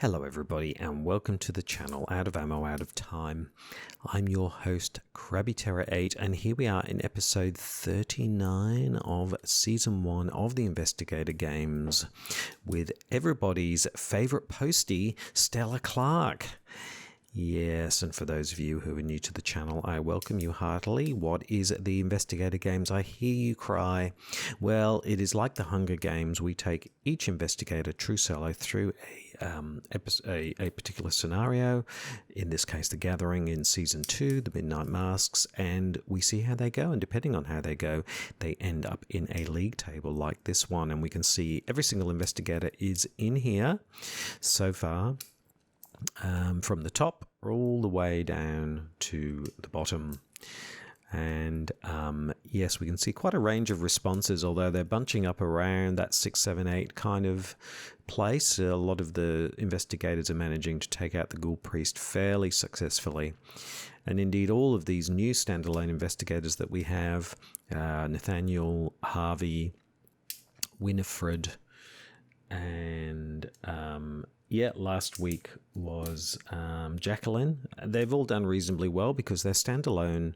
Hello everybody and welcome to the channel Out of Ammo Out of Time. I'm your host KrabbyTerror8 and here we are in episode 39 of season 1 of the Investigator games with everybody's favorite postie, Stella Clarke. Yes, and for those of you who are new to the channel, I welcome you heartily. What is the Investigator games? I hear you cry. Well, it is like the Hunger Games. We take each investigator true solo through a particular scenario, in this case the Gathering in season 2, the Midnight Masks, and we see how they go, and depending on how they go, they end up in a league table like this one, and we can see every single investigator is in here so far. From the top all the way down to the bottom. And yes, we can see quite a range of responses, although they're bunching up around that 6, 7, 8 kind of place. A lot of the investigators are managing to take out the Ghoul Priest fairly successfully. And indeed, all of these new standalone investigators that we have, Nathaniel, Harvey, Winifred, and last week was Jacqueline. They've all done reasonably well because they're standalone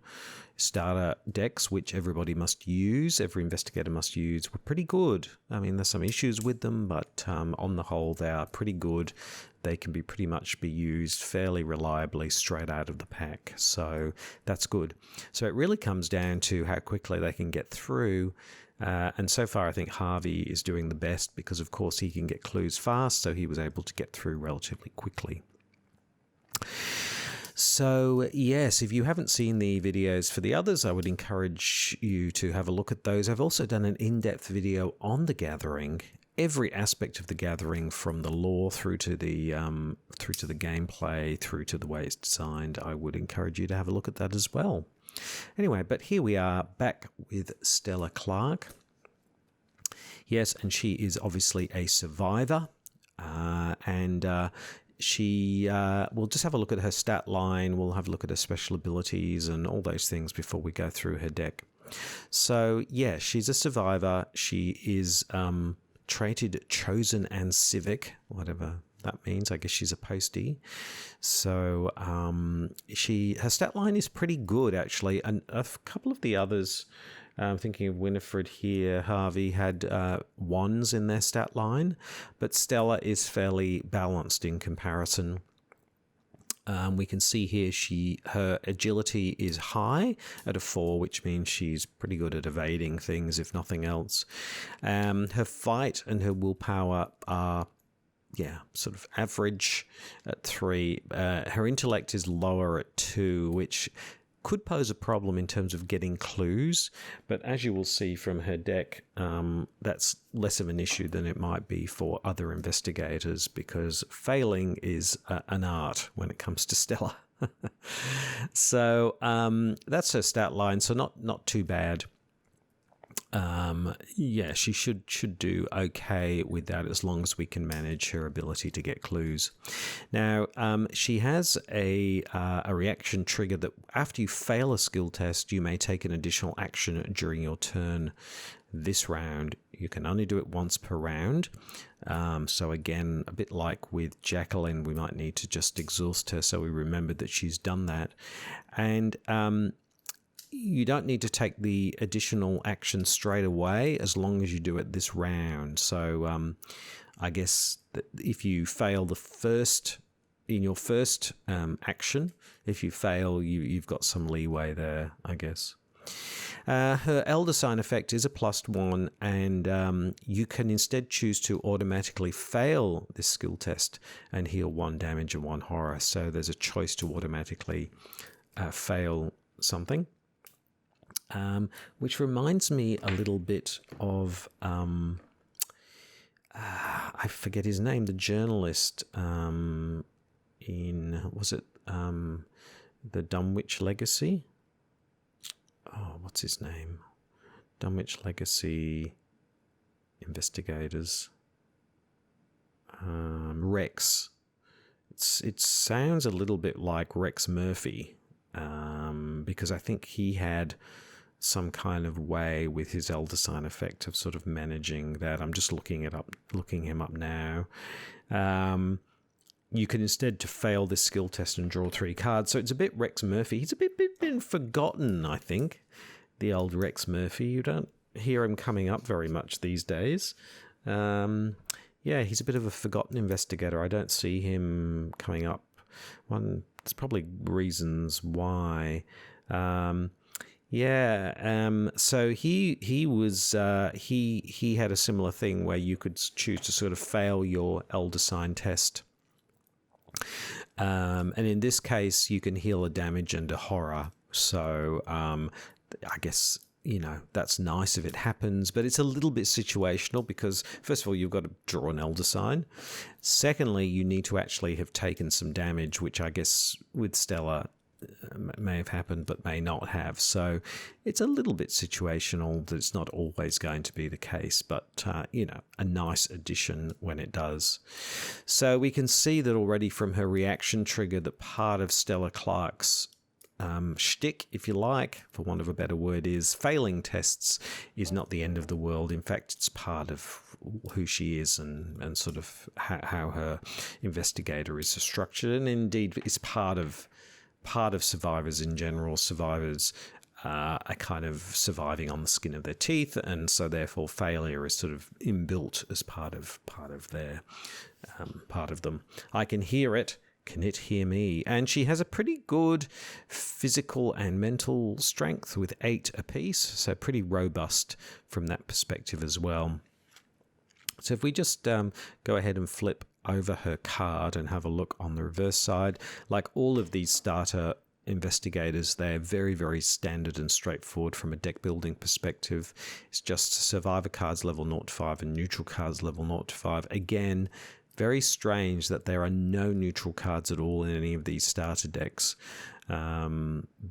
starter decks, which everybody must use, every investigator must use, were pretty good. I mean, there's some issues with them, but on the whole, they are pretty good. They can be pretty much be used fairly reliably straight out of the pack. So that's good. So it really comes down to how quickly they can get through. And so far, I think Harvey is doing the best because, of course, he can get clues fast, so he was able to get through relatively quickly. So, yes, if you haven't seen the videos for the others, I would encourage you to have a look at those. I've also done an in-depth video on the Gathering, every aspect of the Gathering, from the lore through to the gameplay, through to the way it's designed. I would encourage you to have a look at that as well. Anyway, but here we are back with Stella Clarke. Yes, and she is obviously a survivor, and she we'll just have a look at her stat line. We'll have a look at her special abilities and all those things before we go through her deck. So, yeah, she's a survivor. She is traded, chosen, and civic, whatever that means. I guess she's a postie. So her stat line is pretty good, actually. And a couple of the others, I'm thinking of Winifred here, Harvey, had ones in their stat line, but Stella is fairly balanced in comparison. We can see here her agility is high at a 4, which means she's pretty good at evading things, if nothing else. Her fight and her willpower are sort of average at 3. Her intellect is lower at 2, which could pose a problem in terms of getting clues. But as you will see from her deck, that's less of an issue than it might be for other investigators, because failing is an art when it comes to Stella. So that's her stat line, so not too bad. She should do okay with that as long as we can manage her ability to get clues. Now, she has a reaction trigger that after you fail a skill test, you may take an additional action during your turn this round. You can only do it once per round. So again, a bit like with Jacqueline, we might need to just exhaust her so we remember that she's done that. And you don't need to take the additional action straight away as long as you do it this round. So I guess that if you fail in your first action, if you fail, you've got some leeway there, I guess. Her Elder Sign effect is a +1, and you can instead choose to automatically fail this skill test and heal 1 damage and 1 horror. So there's a choice to automatically fail something. Which reminds me a little bit of, I forget his name, the journalist in, was it the Dunwich Legacy? Oh, what's his name? Dunwich Legacy Investigators. Rex. It sounds a little bit like Rex Murphy, because I think he had some kind of way with his Elder Sign effect of sort of managing that. I'm just looking him up now. you can instead to fail this skill test and draw 3 cards. So it's a bit Rex Murphy. He's a bit been forgotten, I think, the old Rex Murphy. You don't hear him coming up very much these days. Yeah, he's a bit of a forgotten investigator. I don't see him coming up. There's probably reasons why. So he was he had a similar thing where you could choose to sort of fail your elder sign test. And in this case, you can heal a damage and a horror. So I guess, that's nice if it happens, but it's a little bit situational because, first of all, you've got to draw an elder sign. Secondly, you need to actually have taken some damage, which I guess with Stella may have happened but may not have. So it's a little bit situational. That it's not always going to be the case, but a nice addition when it does. So we can see that already from her reaction trigger that part of Stella Clarke's shtick, if you like, for want of a better word, is failing tests is not the end of the world. In fact, it's part of who she is and sort of how her investigator is structured, and indeed is part of survivors in general. Survivors are kind of surviving on the skin of their teeth, and so therefore failure is sort of inbuilt as part of their part of them. I can hear it. Can it hear me? And she has a pretty good physical and mental strength with 8 apiece, so pretty robust from that perspective as well. So if we just go ahead and flip over her card and have a look on the reverse side, like all of these starter investigators, they're very, very standard and straightforward from a deck building perspective. It's just survivor cards level 0 to 5 and neutral cards level 0 to 5. Again, very strange that there are no neutral cards at all in any of these starter decks,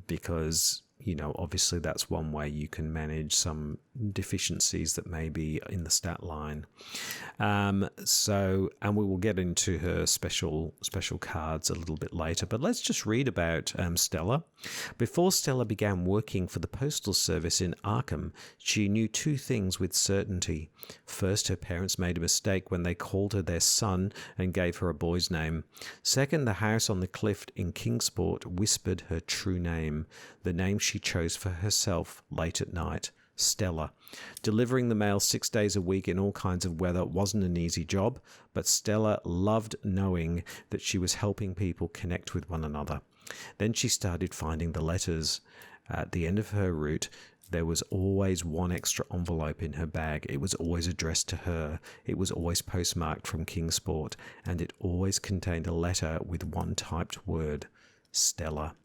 because, obviously that's one way you can manage some deficiencies that may be in the stat line. And we will get into her special cards a little bit later, but let's just read about Stella. Before Stella began working for the Postal Service in Arkham, she knew 2 things with certainty. First, her parents made a mistake when they called her their son and gave her a boy's name. Second, the house on the cliff in Kingsport whispered her true name, the name she chose for herself late at night. Stella. Delivering the mail 6 days a week in all kinds of weather wasn't an easy job, but Stella loved knowing that she was helping people connect with one another. Then she started finding the letters. At the end of her route, there was always one extra envelope in her bag. It was always addressed to her. It was always postmarked from Kingsport, and it always contained a letter with one typed word, Stella.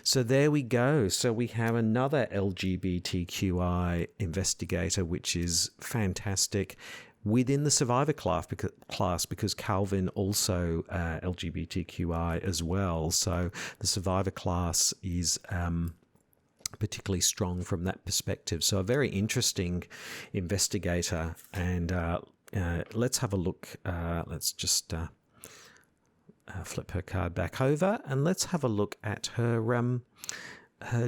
So there we go. So we have another LGBTQI investigator, which is fantastic within the survivor class because Calvin also LGBTQI as well. So the survivor class is particularly strong from that perspective. So a very interesting investigator. And let's have a look. Let's just flip her card back over and let's have a look at her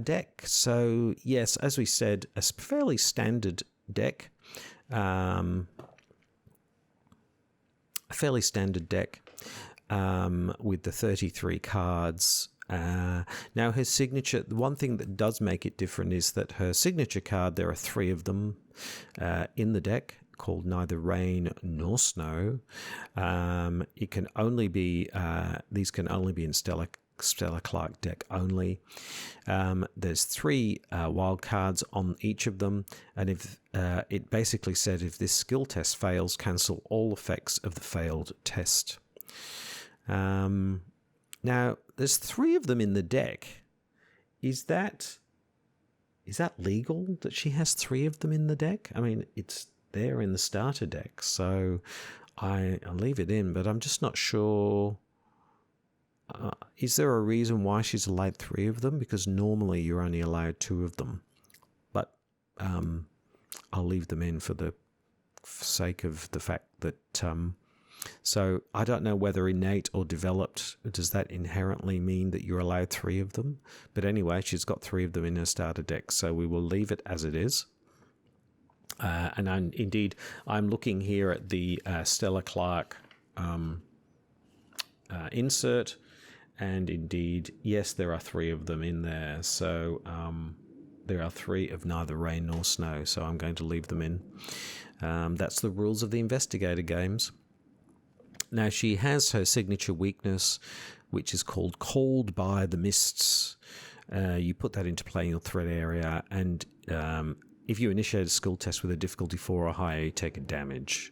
deck. So yes, as we said, a fairly standard deck. With the 33 cards. Now her signature, the one thing that does make it different is that her signature card, there are 3 of them in the deck, called Neither Rain Nor Snow. It can only be these can only be in Stella Clarke deck only. There's 3 wild cards on each of them, and if it basically said if this skill test fails, cancel all effects of the failed test. Now there's 3 of them in the deck. Is that legal that she has 3 of them in the deck? I mean, it's there in the starter deck, so I'll leave it in, but I'm just not sure. Is there a reason why she's allowed 3 of them? Because normally you're only allowed 2 of them, but I'll leave them in for the sake of the fact that so I don't know whether innate or developed, does that inherently mean that you're allowed 3 of them? But anyway, she's got 3 of them in her starter deck, so we will leave it as it is. And I'm looking here at the Stella Clarke insert. And indeed, yes, there are 3 of them in there. So there are 3 of neither rain nor snow. So I'm going to leave them in. That's the rules of the Investigator games. Now, she has her signature weakness, which is called Called by the Mists. You put that into play in your threat area, and if you initiate a skill test with a difficulty 4 or higher, you take a damage.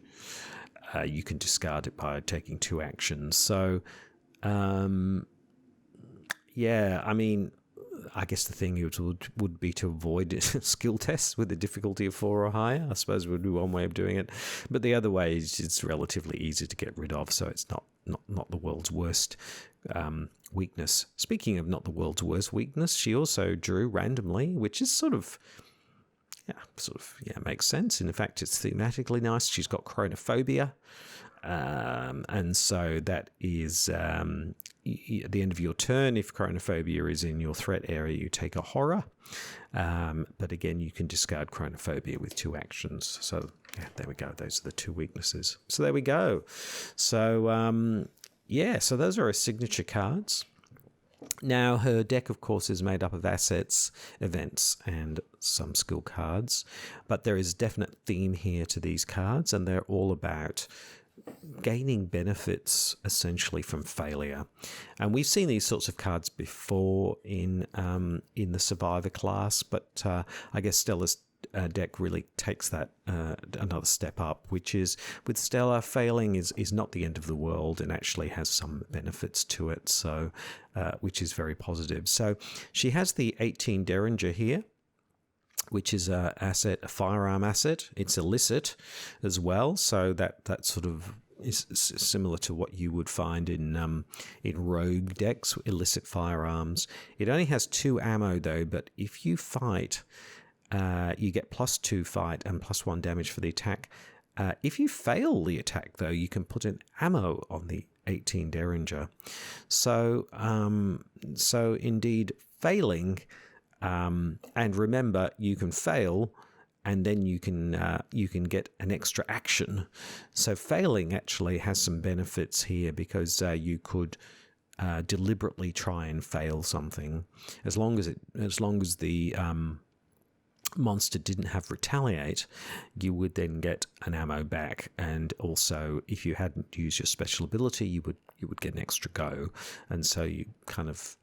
You can discard it by taking 2 actions. So, yeah, I mean, I guess the thing would be to avoid skill tests with a difficulty of 4 or higher. I suppose would be one way of doing it. But the other way is it's relatively easy to get rid of, so it's not the world's worst weakness. Speaking of not the world's worst weakness, she also drew randomly, which is sort of makes sense. In fact, it's thematically nice. She's got chronophobia. And so that is at the end of your turn, if chronophobia is in your threat area, you take a horror. But again, you can discard chronophobia with 2 actions. So yeah, there we go. Those are the 2 weaknesses. So there we go. So so those are her signature cards. Now, her deck, of course, is made up of assets, events, and some skill cards. But there is a definite theme here to these cards, and they're all about gaining benefits essentially from failure. And we've seen these sorts of cards before in the Survivor class, but I guess Stella's deck really takes that another step up, which is with Stella, failing is not the end of the world and actually has some benefits to it, so which is very positive. So she has the 18 Derringer here, which is a firearm asset. It's illicit as well, so that sort of is similar to what you would find in rogue decks, illicit firearms. It only has 2 ammo though, but if you fight, you get +2 fight and +1 damage for the attack. If you fail the attack though, you can put an ammo on the 18 Derringer. So indeed, failing. And remember, you can fail, and then you can get an extra action. So failing actually has some benefits here because you could deliberately try and fail something, as long as the monster didn't have retaliate, you would then get an ammo back, and also if you hadn't used your special ability, you would get an extra go, and so you kind of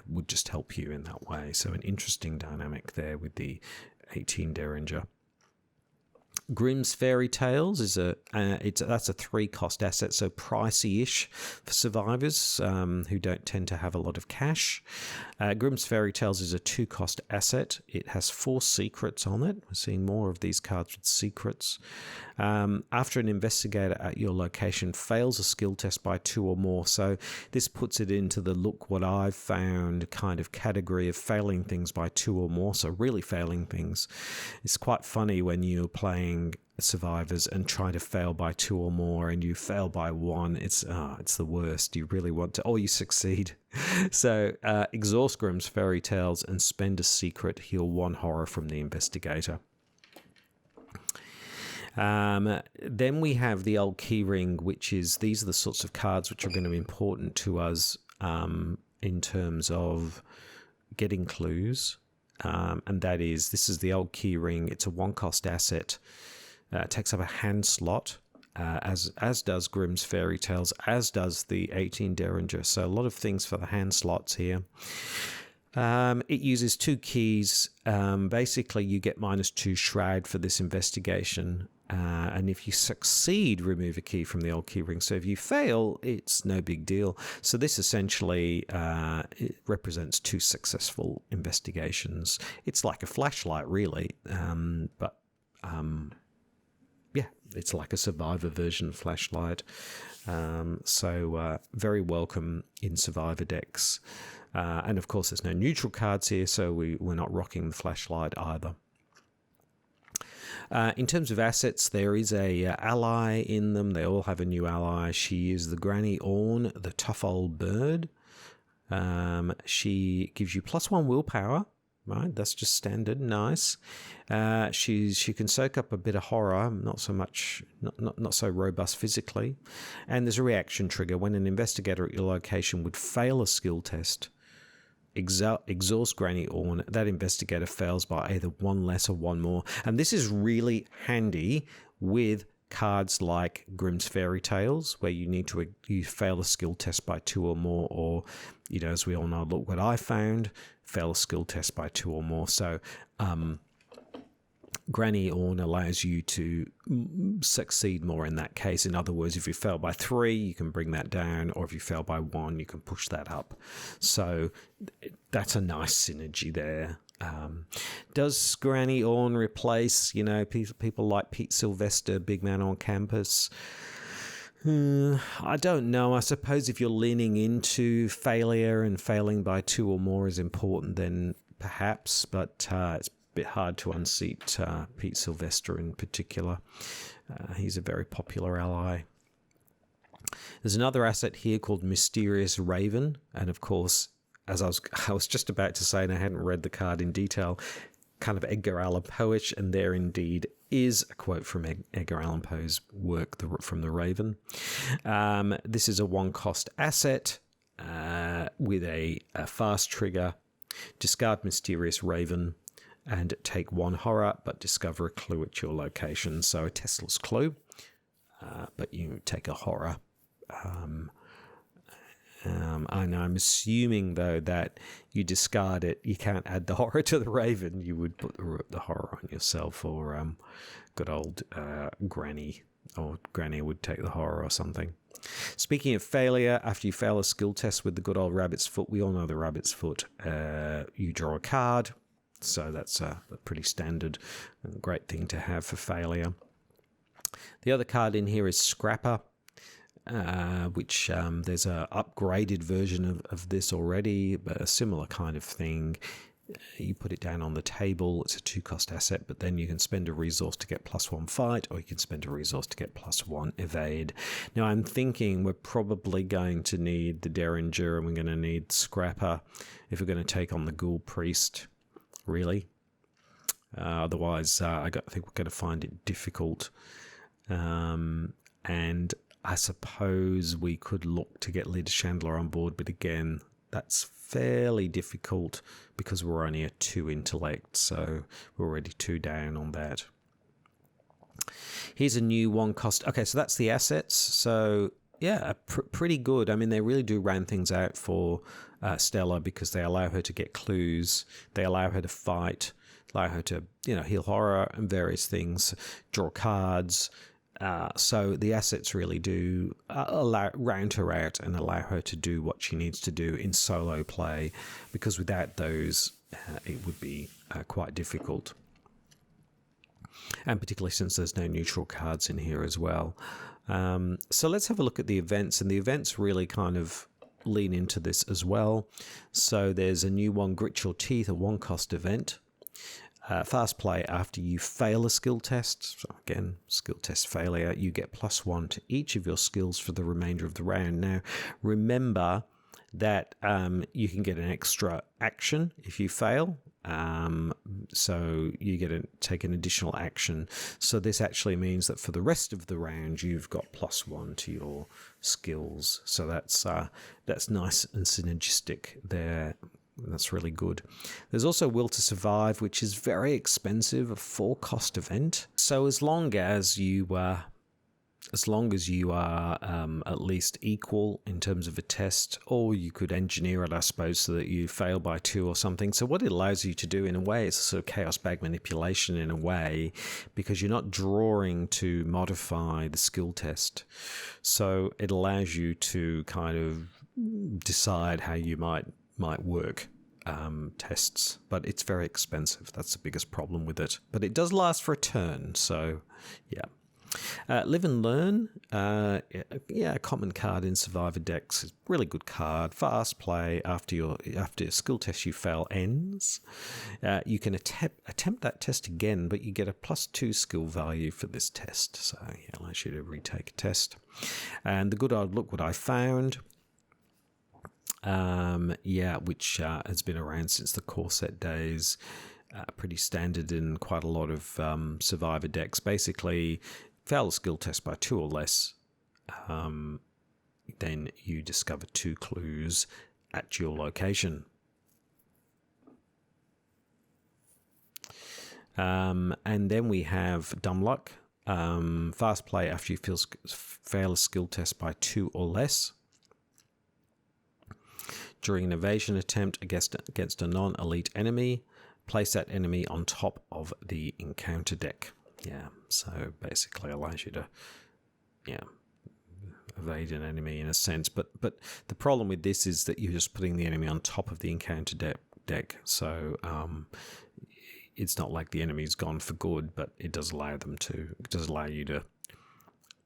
would just help you in that way. So an interesting dynamic there with the 18 Derringer. Grimm's Fairy Tales is that's a 3-cost asset, so pricey-ish for survivors who don't tend to have a lot of cash. Grimm's Fairy Tales is a 2-cost asset. It has 4 secrets on it. We're seeing more of these cards with secrets. After an investigator at your location fails a skill test by 2 or more, so this puts it into the look what I've found kind of category of failing things by 2 or more, so really failing things. It's quite funny when you're playing survivors and try to fail by 2 or more and you fail by 1. It's the worst. You really want to, or you succeed. So exhaust Grimm's Fairy Tales and spend a secret, heal 1 horror from the investigator. Then we have the old keyring, which is, these are the sorts of cards which are going to be important to us in terms of getting clues. And that is, this is the old keyring. It's a 1-cost asset. It takes up a hand slot, as does Grimm's Fairy Tales, as does the 18 Derringer. So a lot of things for the hand slots here. It uses 2 keys. Basically, you get -2 Shroud for this investigation. And if you succeed, remove a key from the old keyring. So if you fail, it's no big deal. So this essentially it represents 2 successful investigations. It's like a flashlight, really. It's like a survivor version of flashlight. So very welcome in survivor decks. And of course, there's no neutral cards here, so we're not rocking the flashlight either. In terms of assets, there is a ally in them. They all have a new ally. She is the Granny Orn, the tough old bird. She gives you +1 willpower right? That's just standard. Nice. She can soak up a bit of horror, not so much, not so robust physically. And there's a reaction trigger. When an investigator at your location would fail a skill test, exhaust Granny Orn, that investigator fails by either one less or one more. And this is really handy with cards like Grimm's Fairy Tales, where you fail a skill test by 2 or more, or, as we all know, look what I found, fail a skill test by 2 or more. So Granny Orn allows you to succeed more in that case. In other words, if you fail by 3, you can bring that down, or if you fail by 1, you can push that up. So that's a nice synergy there. Does Granny Orn replace, people like Pete Sylvester, big man on campus? I don't know. I suppose if you're leaning into failure and failing by 2 or more is important, then perhaps, but it's a bit hard to unseat Pete Sylvester in particular. He's a very popular ally. There's another asset here called Mysterious Raven, and of course, as I was just about to say, and I hadn't read the card in detail, kind of Edgar Allan Poe-ish, and there indeed is a quote from Edgar Allan Poe's work, from The Raven. This is a 1-cost asset with a fast trigger. Discard Mysterious Raven and take 1 horror, but discover a clue at your location. So a testless clue, but you take a horror. And I'm assuming, though, that you discard it. You can't add the horror to the Raven. You would put the horror on yourself, or good old Granny, or Granny would take the horror or something. Speaking of failure, after you fail a skill test with the good old Rabbit's Foot, we all know the Rabbit's Foot, you draw a card. So that's a pretty standard and great thing to have for failure. The other card in here is Scrapper. Which there's a upgraded version of this already, but a similar kind of thing. You put it down on the table. It's a 2-cost asset, but then you can spend a resource to get +1 fight, or you can spend a resource to get +1 evade. Now, I'm thinking we're probably going to need the Derringer, and we're going to need Scrapper if we're going to take on the Ghoul Priest, really. Otherwise, I think we're going to find it difficult. And I suppose we could look to get Leader Chandler on board, but again, that's fairly difficult because we're only at 2 intellect, so we're already 2 down on that. Here's a new 1-cost. Okay, so that's the assets. So yeah, pretty good. I mean, they really do round things out for Stella, because they allow her to get clues, they allow her to fight, allow her to heal horror and various things, draw cards. So the assets really do round her out and allow her to do what she needs to do in solo play, because without those, it would be quite difficult. And particularly since there's no neutral cards in here as well. So let's have a look at the events, and the events really kind of lean into this as well. So there's a new one, Grit Your Teeth, a 1-cost event. Fast play after you fail a skill test. So again, skill test failure. You get +1 to each of your skills for the remainder of the round. Now, remember that you can get an extra action if you fail. So you get to take an additional action. So this actually means that for the rest of the round, you've got +1 to your skills. So that's nice and synergistic there. That's really good. There's also Will to Survive, which is very expensive, a 4-cost event. So as long as you are at least equal in terms of a test, or you could engineer it, I suppose, so that you fail by 2 or something. So what it allows you to do in a way is a sort of chaos bag manipulation in a way, because you're not drawing to modify the skill test. So it allows you to kind of decide how you might work tests, but it's very expensive. That's the biggest problem with it. But it does last for a turn, so yeah. Live and Learn, a common card in Survivor decks. It's a really good card. Fast play after a skill test you fail ends. You can attempt that test again, but you get a +2 skill value for this test. So it allows you to retake a test. And the good old Look What I Found. which has been around since the core set days. Pretty standard in quite a lot of survivor decks. Basically, fail a skill test by 2 or less, then you discover 2 clues at your location. And then we have Dumb Luck. Fast play after you fail a skill test by 2 or less. During an evasion attempt against a non-elite enemy, place that enemy on top of the encounter deck. Yeah, so basically allows you to, evade an enemy in a sense. But the problem with this is that you're just putting the enemy on top of the encounter deck. So it's not like the enemy's gone for good, but it does allow you to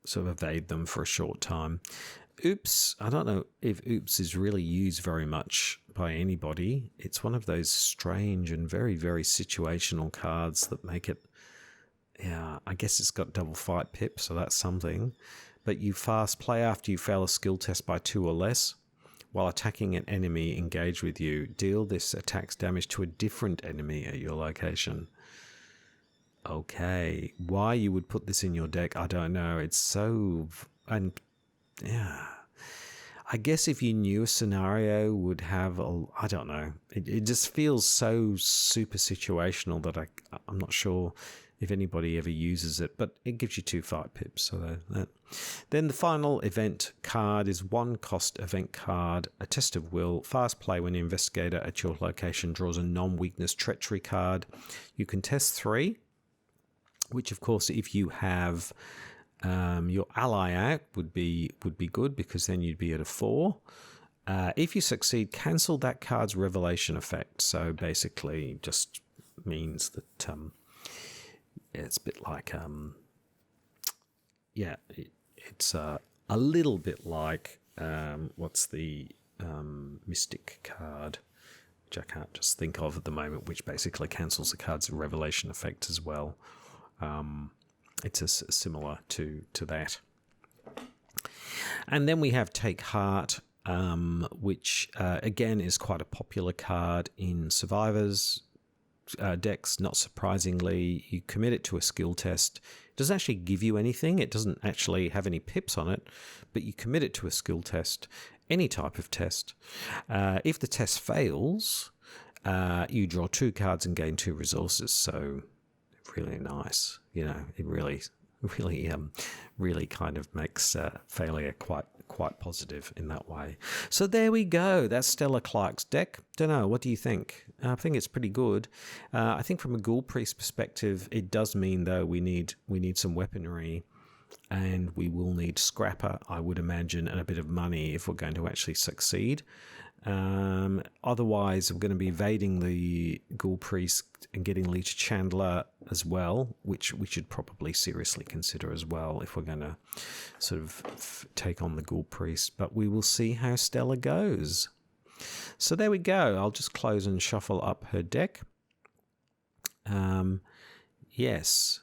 sort of evade them for a short time. Oops, I don't know if Oops is really used very much by anybody. It's one of those strange and very, very situational cards that make it, I guess it's got double fight pip, so that's something. But you fast play after you fail a skill test by 2 or less. While attacking an enemy engaged with you, deal this attack's damage to a different enemy at your location. Okay, why you would put this in your deck, I don't know. It's so... and yeah, I guess if you knew a scenario would have I don't know. It just feels so super situational that I'm not sure if anybody ever uses it, but it gives you 2 fight pips. So then the final event card is 1 cost event card, a test of will. Fast play when the investigator at your location draws a non-weakness treachery card. You can test 3, which of course if you have your ally out would be good, because then you'd be at a 4. If you succeed, cancel that card's revelation effect. So basically just means that it's a bit like it's a little bit like what's the mystic card, which I can't just think of at the moment, which basically cancels the card's revelation effect as well. It's similar to that. And then we have Take Heart, which again is quite a popular card in Survivors decks. Not surprisingly, you commit it to a skill test. It doesn't actually give you anything. It doesn't actually have any pips on it, but you commit it to a skill test, any type of test. If the test fails, you draw 2 cards and gain 2 resources. So really nice, it really kind of makes failure quite positive in that way. So there we go. That's Stella Clarke's deck. Don't know, what do you think? I think it's pretty good. I think from a Ghoul Priest perspective, it does mean though we need some weaponry, and we will need Scrapper, I would imagine, and a bit of money if we're going to actually succeed. Otherwise, we're going to be evading the Ghoul Priest and getting Leech Chandler as well, which we should probably seriously consider as well if we're going to sort of take on the Ghoul Priest. But we will see how Stella goes. So there we go. I'll just close and shuffle up her deck. Yes.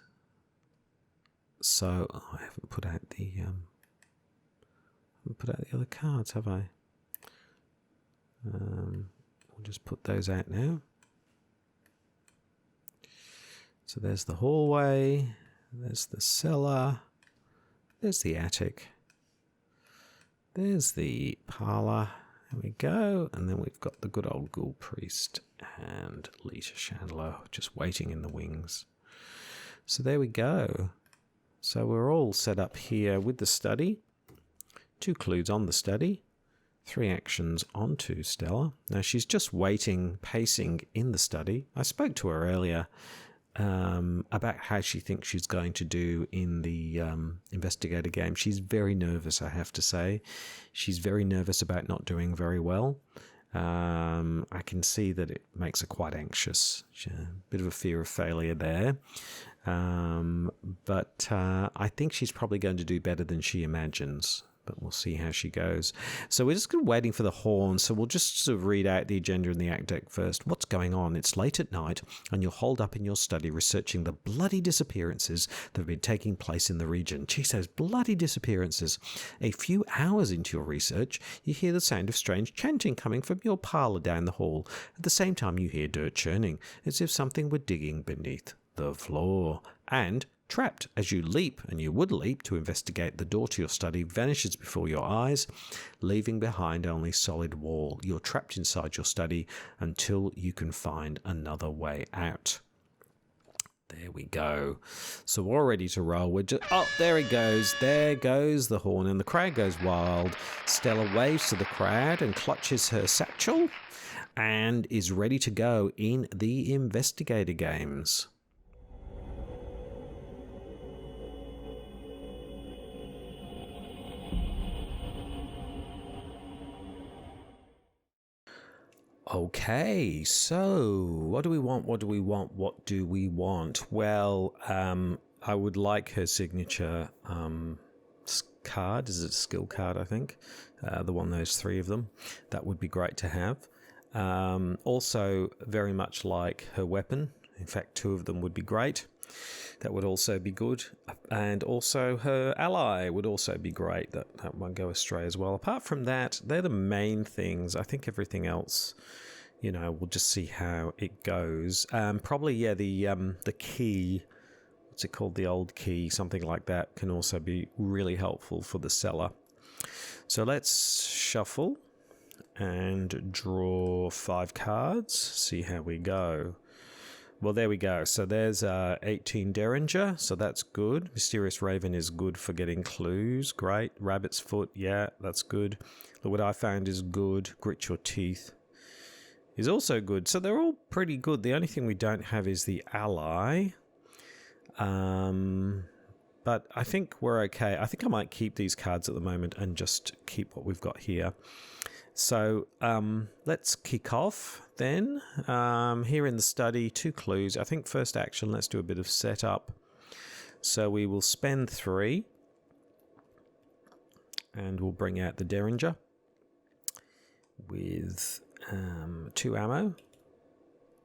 So I haven't put out the other cards, have I? We'll just put those out now. So there's the hallway, there's the cellar, there's the attic, there's the parlor. There we go. And then we've got the good old Ghoul Priest and Lita Chandler just waiting in the wings. So there we go. So we're all set up here with the study. 2 clues on the study. 3 actions onto Stella. Now she's just waiting, pacing in the study. I spoke to her earlier about how she thinks she's going to do in the investigator game. She's very nervous, I have to say. She's very nervous about not doing very well. I can see that it makes her quite anxious. A bit of a fear of failure there. But I think she's probably going to do better than she imagines. but we'll see how she goes. So we're just waiting for the horn. So we'll just sort of read out the agenda in the act deck first. What's going on? It's late at night, and you're holed up in your study researching the bloody disappearances that have been taking place in the region. Geez, those bloody disappearances. A few hours into your research, you hear the sound of strange chanting coming from your parlour down the hall. At the same time, you hear dirt churning, as if something were digging beneath the floor. And trapped as you leap, and you would leap to investigate, the door to your study vanishes before your eyes, leaving behind only solid wall. You're trapped inside your study until you can find another way out. There we go. So we're all ready to roll. We're just... Oh, there it goes. There goes the horn, and the crowd goes wild. Stella waves to the crowd and clutches her satchel and is ready to go in the investigator games. Okay, so what do we want? What do we want? What do we want? Well, I would like her signature card. Is it a skill card, I think? The one, those three of them. That would be great to have. Also, very much like her weapon. In fact, two of them would be great. That would also be good. And also her ally would also be great. That won't go astray as well. Apart from that, they're the main things. I think everything else, you know, we'll just see how it goes. Probably, yeah, the key, what's it called? The old key, something like that, can also be really helpful for the seller. So let's shuffle and draw 5 cards. See how we go. Well, there we go. So there's 18 Derringer, so that's good. Mysterious Raven is good for getting clues. Great. Rabbit's Foot, yeah, that's good. Look what I found is good. Grit Your Teeth is also good. So they're all pretty good. The only thing we don't have is the ally. But I think we're okay. I think I might keep these cards at the moment and just keep what we've got here. So let's kick off then. Here in the study, 2 clues. I think first action, let's do a bit of setup. So we will spend 3 and we'll bring out the Derringer with 2 ammo.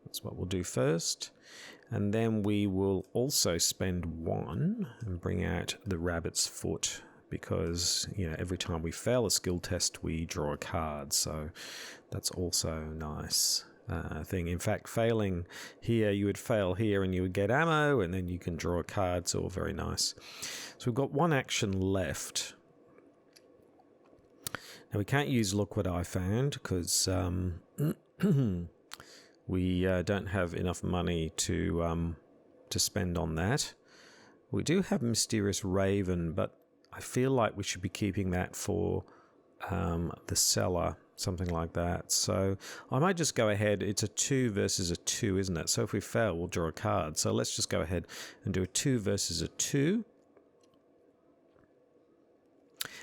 That's what we'll do first. And then we will also spend 1 and bring out the Rabbit's Foot, because, you know, every time we fail a skill test, we draw a card. So that's also nice thing. In fact, failing here, you would fail here and you would get ammo, and then you can draw a card. So all very nice. So we've got 1 action left. Now we can't use Look What I Found because we don't have enough money to spend on that. We do have Mysterious Raven, but I feel like we should be keeping that for the seller, something like that. So I might just go ahead. It's a 2 versus a 2, isn't it? So if we fail, we'll draw a card. So let's just go ahead and do a 2 versus a 2.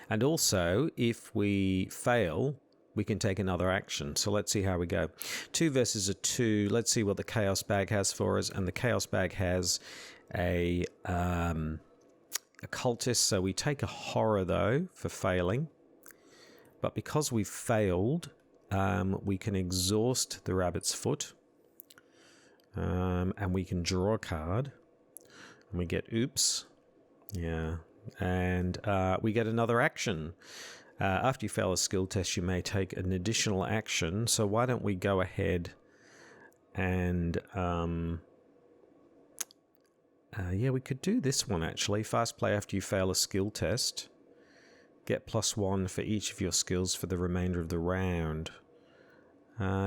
And also, if we fail, we can take another action. So let's see how we go. 2 versus a 2. Let's see what the Chaos Bag has for us. And the Chaos Bag has a cultist. So we take a horror, though, for failing. But because we've failed, we can exhaust the Rabbit's Foot. And we can draw a card. And we get oops. Yeah. And we get another action. After you fail a skill test, you may take an additional action. So why don't we go ahead and... yeah, we could do this one, actually. Fast play after you fail a skill test. Get +1 for each of your skills for the remainder of the round.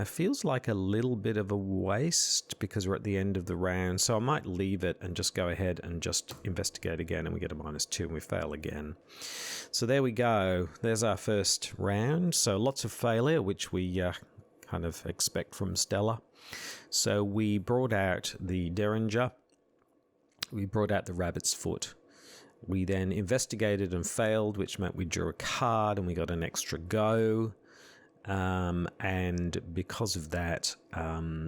Feels like a little bit of a waste because we're at the end of the round. So I might leave it and just go ahead and just investigate again, and we get a -2 and we fail again. So there we go. There's our first round. So lots of failure, which we kind of expect from Stella. So we brought out the Derringer. We brought out the Rabbit's Foot. We then investigated and failed, which meant we drew a card and we got an extra go. And because of that,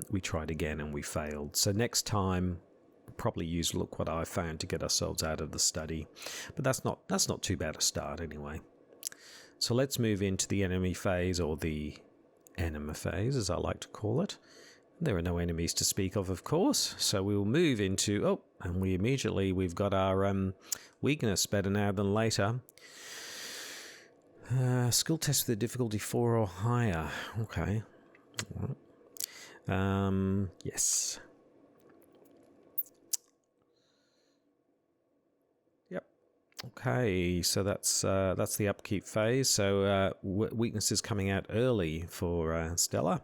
we tried again and we failed. So next time, probably use Look What I Found to get ourselves out of the study. But that's not too bad a start anyway. So let's move into the enemy phase, or the enema phase, as I like to call it. There are no enemies to speak of course. So we will move into... Oh, and we've got our weakness, better now than later. Skill test with a difficulty 4 or higher. Okay. Yes. Yep. Okay, so that's the upkeep phase. So weakness is coming out early for Stella.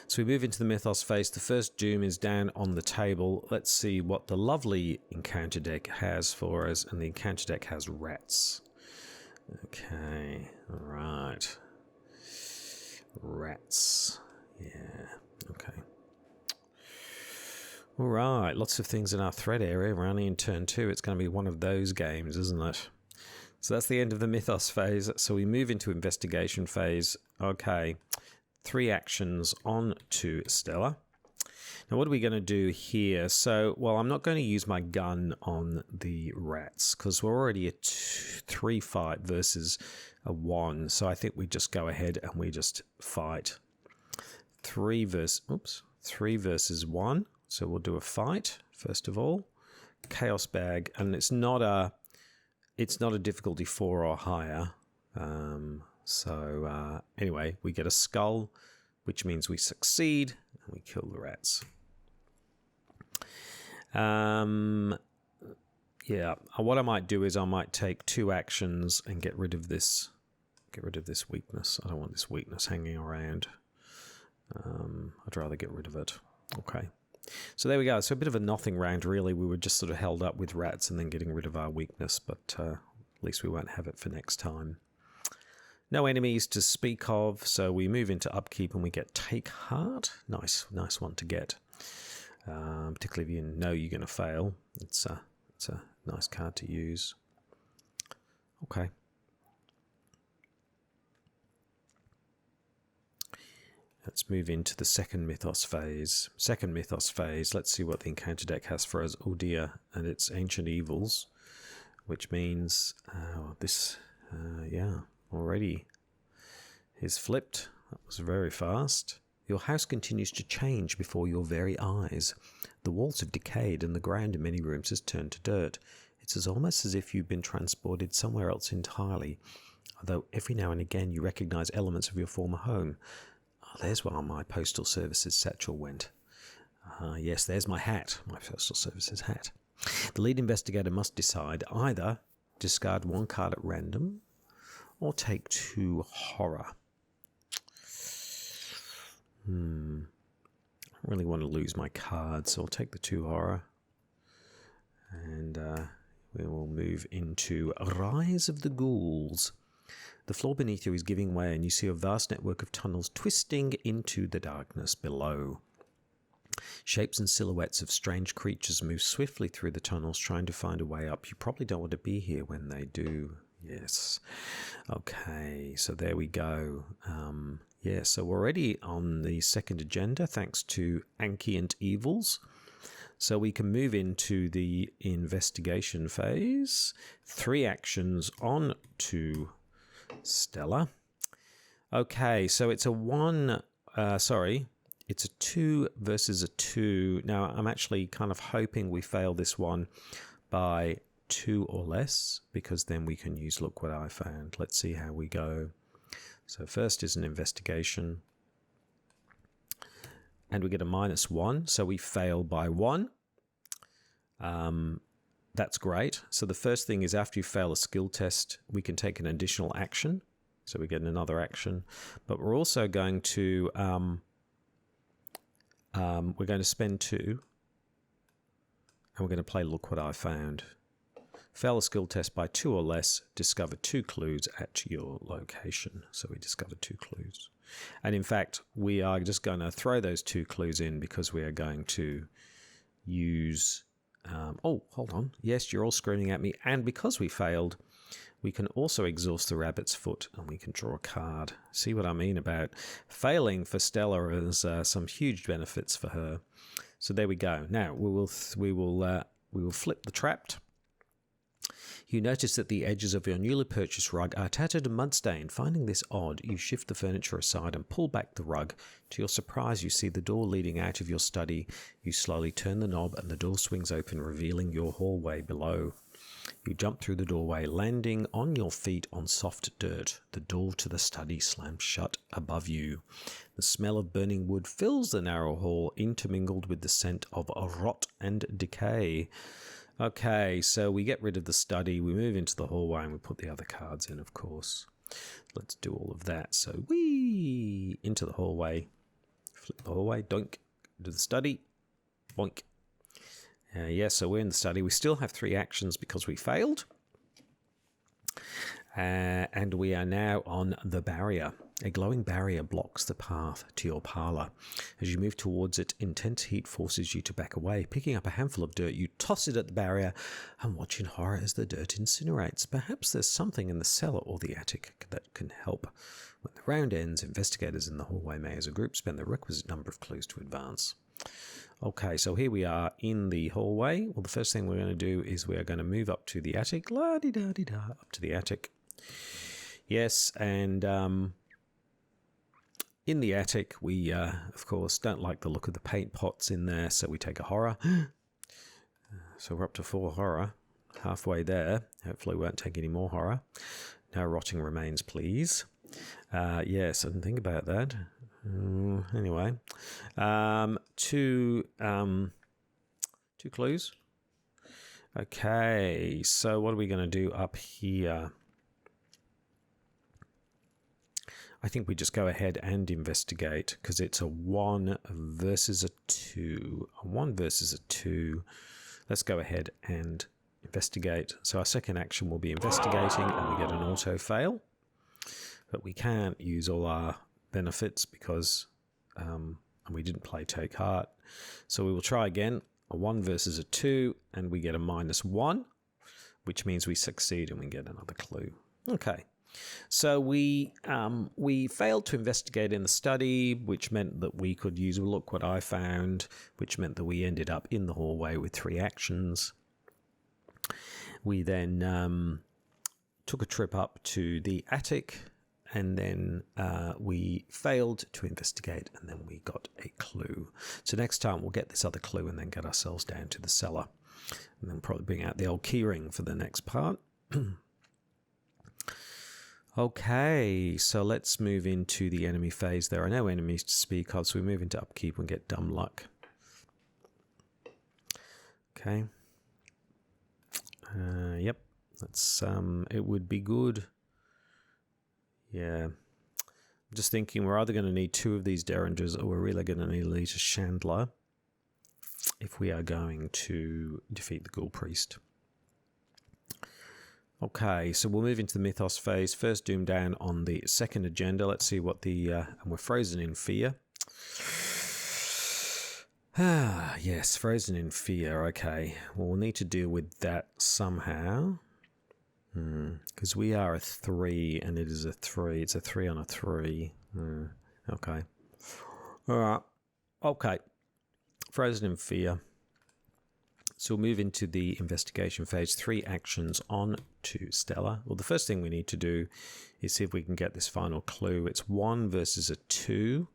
So we move into the Mythos phase. The first Doom is down on the table. Let's see what the lovely encounter deck has for us. And the encounter deck has rats. Okay, all right. Rats. Yeah, okay. All right, lots of things in our threat area. We're only in turn 2. It's going to be one of those games, isn't it? So that's the end of the Mythos phase. So we move into investigation phase. Okay. 3 actions on to Stella. Now, what are we going to do here? So, well, I'm not going to use my gun on the rats because we're already at 3 fight versus a 1. So I think we just go ahead and we just fight. 3 versus 1. So we'll do a fight first of all. Chaos bag, and it's not a difficulty 4 or higher. So anyway, we get a skull, which means we succeed, and we kill the rats. Yeah, what I might do is I might take 2 actions and get rid of this weakness. I don't want this weakness hanging around. I'd rather get rid of it. Okay. So there we go. So a bit of a nothing round, really. We were just sort of held up with rats and then getting rid of our weakness, but at least we won't have it for next time. No enemies to speak of, so we move into upkeep and we get Take Heart. Nice one to get. Particularly if you know you're going to fail. It's a nice card to use. Okay. Let's move into the second Mythos phase. Second Mythos phase, let's see what the encounter deck has for us. Oh dear, and it's Ancient Evils, which means yeah. Already is flipped. That was very fast. Your house continues to change before your very eyes. The walls have decayed and the ground in many rooms has turned to dirt. It's almost as if you've been transported somewhere else entirely, although every now and again you recognize elements of your former home. Oh, there's where my postal services satchel went. Yes, there's my hat, my postal services hat. The lead investigator must decide either discard 1 card at random or take 2 horror. I don't really want to lose my cards, so I'll take the 2 horror. And we will move into Rise of the Ghouls. The floor beneath you is giving way, and you see a vast network of tunnels twisting into the darkness below. Shapes and silhouettes of strange creatures move swiftly through the tunnels, trying to find a way up. You probably don't want to be here when they do. Yes. Okay, so there we go. Yeah, so we're already on the second agenda, thanks to Ancient Evils. So we can move into the investigation phase. 3 actions on to Stella. Okay, so it's it's a 2 versus a 2. Now, I'm actually kind of hoping we fail this one by 2 or less, because then we can use Look What I Found. Let's see how we go. So first is an investigation. And we get a -1, so we fail by 1. That's great. So the first thing is after you fail a skill test, we can take an additional action. So we get another action. But we're also going to spend 2. And we're going to play Look What I Found. Fail a skill test by 2 or less, discover 2 clues at your location. So we discovered 2 clues. And in fact, we are just going to throw those 2 clues in because we are going to use... oh, hold on. Yes, you're all screaming at me. And because we failed, we can also exhaust the rabbit's foot and we can draw a card. See what I mean about failing for Stella has some huge benefits for her. So there we go. Now we will flip the trapped. You notice that the edges of your newly purchased rug are tattered and mud-stained. Finding this odd, you shift the furniture aside and pull back the rug. To your surprise, you see the door leading out of your study. You slowly turn the knob and the door swings open, revealing your hallway below. You jump through the doorway, landing on your feet on soft dirt. The door to the study slams shut above you. The smell of burning wood fills the narrow hall, intermingled with the scent of rot and decay. Okay, so we get rid of the study, we move into the hallway, and we put the other cards in, of course. Let's do all of that. So, whee! Into the hallway. Flip the hallway, doink. Into the study, boink. So we're in the study. We still have 3 actions because we failed. And we are now on the barrier. A glowing barrier blocks the path to your parlour. As you move towards it, intense heat forces you to back away. Picking up a handful of dirt, you toss it at the barrier and watch in horror as the dirt incinerates. Perhaps there's something in the cellar or the attic that can help. When the round ends, investigators in the hallway may as a group spend the requisite number of clues to advance. Okay, so here we are in the hallway. Well, the first thing we're going to do is we are going to move up to the attic. La-di-da-di-da, up to the attic. Yes, and in the attic, we, of course, don't like the look of the paint pots in there, so we take a horror. So we're up to 4 horror. Halfway there. Hopefully we won't take any more horror. No rotting remains, please. Yes, I didn't think about that. Anyway. 2 clues. Okay, so what are we going to do up here? I think we just go ahead and investigate because it's a 1 versus a 2. A 1 versus a 2. Let's go ahead and investigate. So our second action will be investigating and we get an auto fail. But we can't use all our benefits because we didn't play Take Heart. So we will try again. A 1 versus a 2 and we get a -1, which means we succeed and we get another clue. Okay. So we failed to investigate in the study, which meant that we could use look what I found, which meant that we ended up in the hallway with 3 actions. We then took a trip up to the attic, and then we failed to investigate, and then we got a clue. So next time we'll get this other clue and then get ourselves down to the cellar, and then probably bring out the old keyring for the next part. Okay, so let's move into the enemy phase. There are no enemies to speak of, so we move into Upkeep and get Dumb Luck. Okay. Yep, that's it would be good. Yeah. I'm just thinking we're either going to need 2 of these Derringers or we're really going to need at least a Chandler if we are going to defeat the Ghoul Priest. Okay, so we'll move into the Mythos phase. First Doom down on the second agenda. Let's see what the... and we're frozen in fear. Yes, frozen in fear. Okay, well, we'll need to deal with that somehow. Because we are a 3 and it is a 3. It's a 3 on a 3. Okay. All right. Okay. Frozen in fear. So we'll move into the investigation phase. 3 actions on to Stella. Well, the first thing we need to do is see if we can get this final clue. It's 1 versus a 2.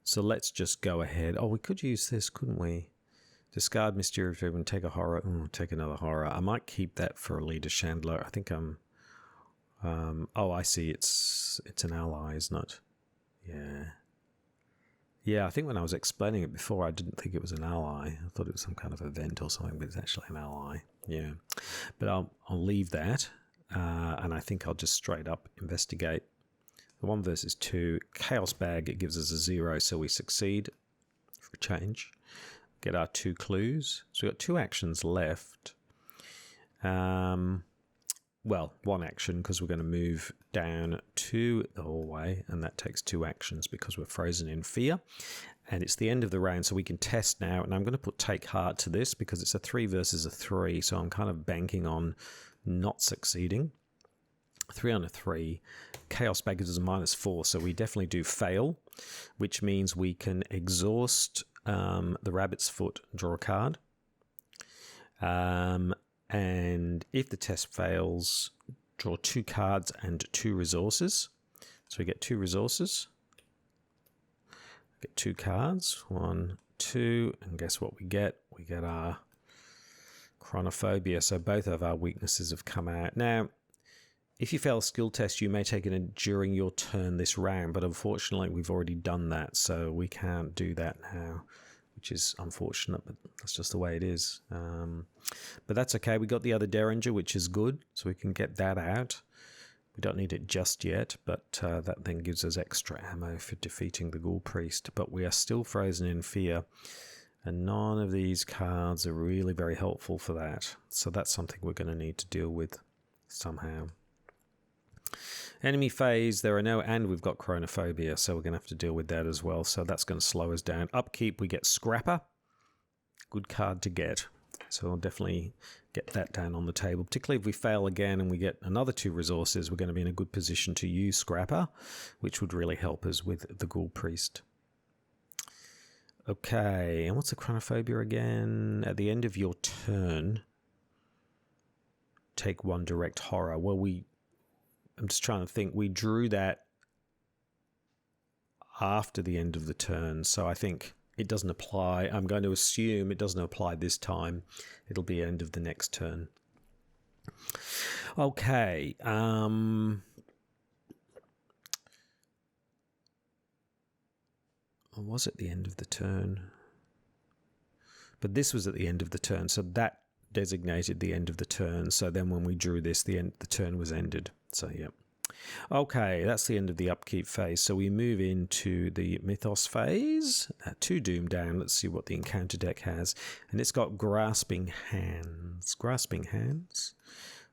So let's just go ahead. Oh, we could use this, couldn't we? Discard Mysterious Ribbon, take a horror. Take another horror. I might keep that for a leader Chandler. I think I'm... oh, I see. It's an ally, isn't it? Yeah. Yeah, I think when I was explaining it before, I didn't think it was an ally. I thought it was some kind of event or something, but it's actually an ally. Yeah. But I'll leave that, and I think I'll just straight up investigate. The 1 versus 2. Chaos Bag, it gives us a 0, so we succeed for a change. Get our 2 clues. So we've got 2 actions left. Well, 1 action because we're going to move down to the hallway, and that takes 2 actions because we're frozen in fear. And it's the end of the round, so we can test now. And I'm going to put Take Heart to this because it's a 3 versus a 3, so I'm kind of banking on not succeeding. 3 on a 3. Chaos Bag gives us a -4, so we definitely do fail, which means we can exhaust the Rabbit's Foot, draw a card. And if the test fails, draw 2 cards and 2 resources. So we get 2 resources. Get 2 cards. 1, 2. And guess what we get? We get our Chronophobia. So both of our weaknesses have come out. Now, if you fail a skill test, you may take it during your turn this round, but unfortunately we've already done that, so we can't do that now, which is unfortunate, but that's just the way it is. But that's okay. We got the other Derringer, which is good, so we can get that out. We don't need it just yet, but that then gives us extra ammo for defeating the Ghoul Priest. But we are still frozen in fear, and none of these cards are really very helpful for that. So that's something we're going to need to deal with somehow. Enemy phase, there are no, and we've got Chronophobia, so we're going to have to deal with that as well. So that's going to slow us down. Upkeep, we get Scrapper. Good card to get. So we'll definitely get that down on the table. Particularly if we fail again and we get another 2 resources, we're going to be in a good position to use Scrapper, which would really help us with the Ghoul Priest. Okay, and what's the Chronophobia again? At the end of your turn, take 1 direct horror. Well, I'm just trying to think. We drew that after the end of the turn, so I think it doesn't apply. I'm going to assume it doesn't apply this time. It'll be end of the next turn. Okay. Or was it the end of the turn? But this was at the end of the turn, so that designated the end of the turn. So then when we drew this, the turn was ended. So yeah. Okay, that's the end of the upkeep phase. So we move into the Mythos phase. 2 Doom down. Let's see what the encounter deck has. And it's got Grasping Hands. Grasping Hands.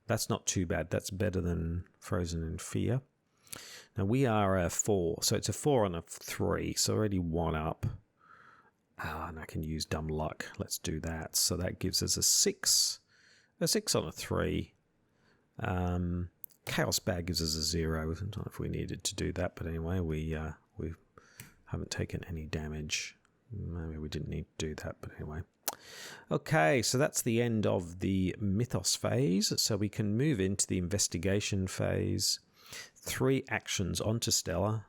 That's not too bad. That's better than Frozen in Fear. Now we are a 4. So it's a 4 on a 3. So already 1 up. And I can use Dumb Luck. Let's do that. So that gives us a 6. A 6 on a 3. Chaos Bag gives us a 0. I don't know if we needed to do that, but anyway, we haven't taken any damage. Maybe we didn't need to do that, but anyway. Okay, so that's the end of the Mythos phase. So we can move into the Investigation phase. 3 actions onto Stella.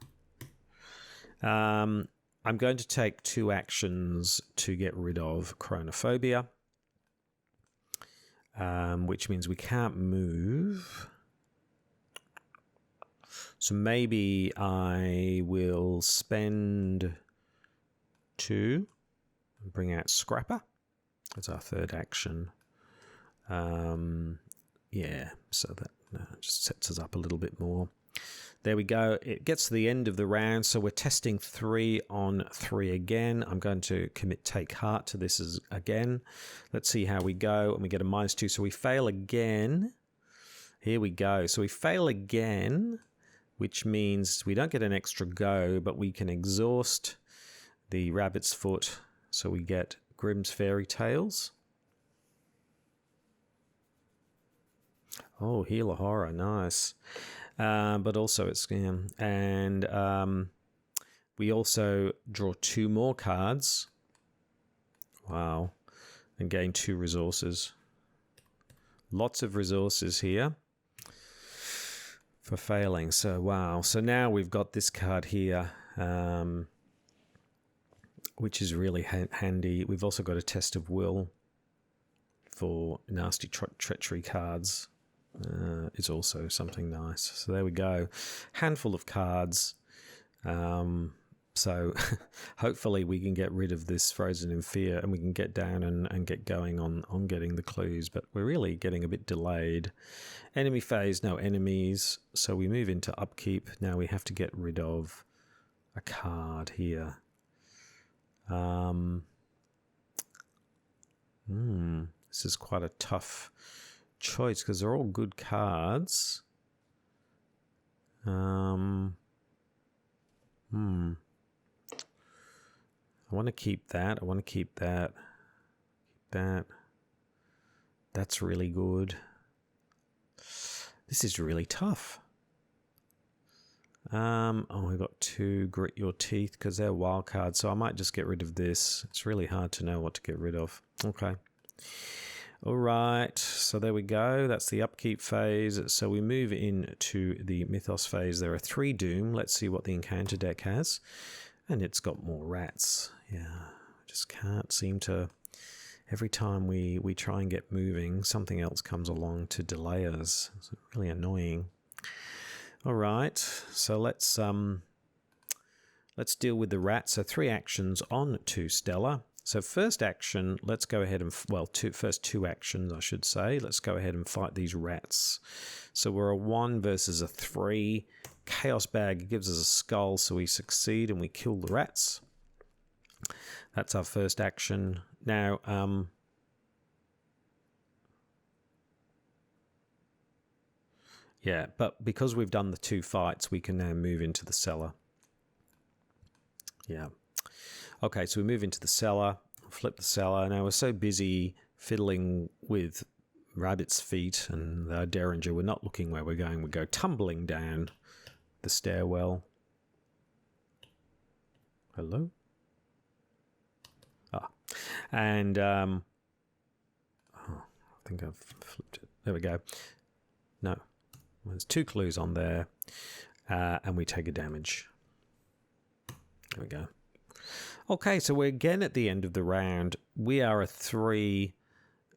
I'm going to take 2 actions to get rid of Chronophobia, which means we can't move. So maybe I will spend 2 and bring out Scrapper as our 3rd action. Yeah, so that just sets us up a little bit more. There we go. It gets to the end of the round, so we're testing 3 on 3 again. I'm going to commit Take Heart to this again. Let's see how we go, and we get a -2. So we fail again. Here we go. So we fail again, which means we don't get an extra go, but we can exhaust the Rabbit's Foot. So we get Grimm's Fairy Tales. Oh, Heal a Horror, nice. But also it's scam. And we also draw 2 more cards. Wow. And gain 2 resources. Lots of resources here for failing. So wow. So now we've got this card here, which is really handy. We've also got a Test of Will for nasty treachery cards. It's also something nice. So there we go. Handful of cards. So hopefully we can get rid of this Frozen in Fear and we can get down and get going on getting the clues. But we're really getting a bit delayed. Enemy phase, no enemies. So we move into Upkeep. Now we have to get rid of a card here. This is quite a tough choice because they're all good cards. I want to keep that. I want to keep that. Keep that. That's really good. This is really tough. Oh, we've got 2 Grit Your Teeth because they're wild cards, so I might just get rid of this. It's really hard to know what to get rid of. Okay. All right, so there we go. That's the upkeep phase. So we move into the Mythos phase. There are 3 Doom. Let's see what the encounter deck has. And it's got more rats. Yeah, just can't seem to... Every time we try and get moving, something else comes along to delay us. It's really annoying. All right, so let's deal with the rats. So 3 actions on to Stella. So first action, let's go ahead and, well, first 2 actions, I should say. Let's go ahead and fight these rats. So we're a 1 versus a 3. Chaos Bag gives us a skull, so we succeed and we kill the rats. That's our first action. Now, yeah, but because we've done the 2 fights, we can now move into the cellar. Yeah. Okay, so we move into the cellar, flip the cellar. Now we're so busy fiddling with Rabbit's feet and our Derringer, we're not looking where we're going. We go tumbling down the stairwell. Hello? Ah. And, oh, I think I've flipped it. There we go. No. There's 2 clues on there, and we take a damage. There we go. Okay, so we're again at the end of the round. We are a 3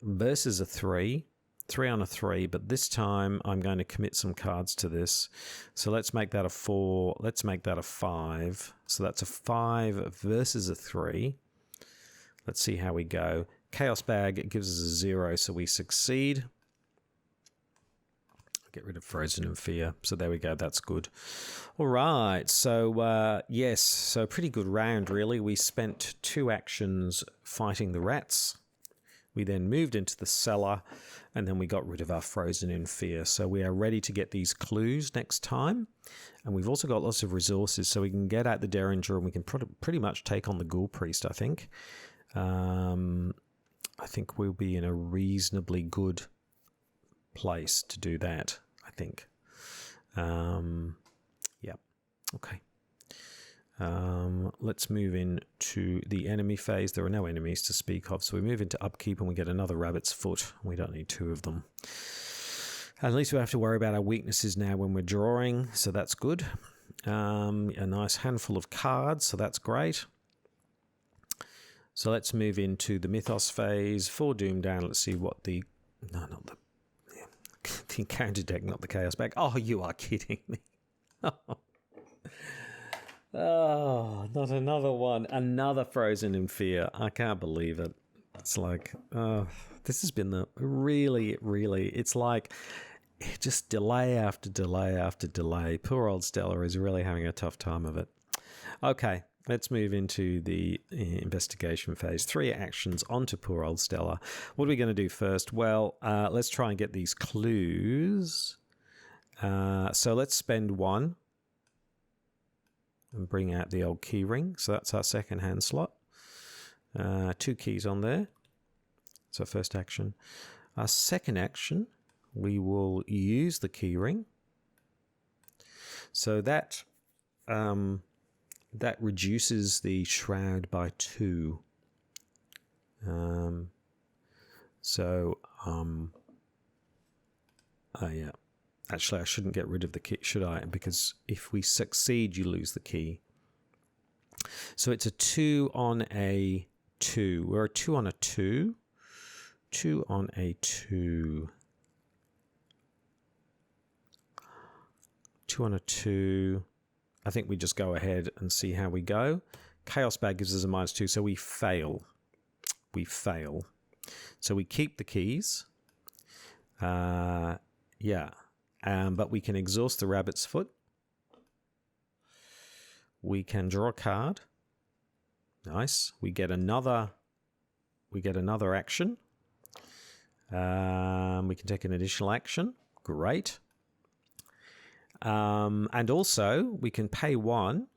versus a 3. 3 on a 3, but this time I'm going to commit some cards to this. So let's make that a 4. Let's make that a 5. So that's a 5 versus a 3. Let's see how we go. Chaos Bag gives us a 0, so we succeed. Get rid of Frozen in Fear. So there we go. That's good. All right. So, yes. So pretty good round, really. We spent 2 actions fighting the rats. We then moved into the cellar, and then we got rid of our Frozen in Fear. So we are ready to get these clues next time. And we've also got lots of resources, so we can get out the Derringer, and we can pretty much take on the Ghoul Priest, I think. I think we'll be in a reasonably good place to do that, I think. Yeah. Okay. Let's move into the enemy phase. There are no enemies to speak of, so we move into Upkeep and we get another Rabbit's Foot. We don't need 2 of them. At least we have to worry about our weaknesses now when we're drawing, so that's good. A nice handful of cards, so that's great. So let's move into the Mythos phase. 4 Doom down. Let's see what the... No, not the... Yeah. The encounter deck, not the Chaos Bag. Oh, you are kidding me. Oh, not another one. Another Frozen in Fear. I can't believe it. It's like, this has been the really, it's like just delay after delay after delay. Poor old Stella is really having a tough time of it. Okay, let's move into the investigation phase. 3 actions onto poor old Stella. What are we going to do first? Well, let's try and get these clues. So let's spend 1 and bring out the old key ring. So that's our second hand slot. 2 keys on there. That's our first action. Our second action, we will use the key ring. So that that reduces the shroud by 2. Yeah. Actually, I shouldn't get rid of the key, should I? Because if we succeed, you lose the key. So it's a 2 on a 2. We're a 2 on a 2. 2 on a 2. 2 on a 2. I think we just go ahead and see how we go. Chaos Bag gives us a -2, so we fail. We fail. So we keep the keys. Yeah. But we can exhaust the Rabbit's Foot. We can draw a card. Nice. We get another action. We can take an additional action. Great. And also, we can pay 1,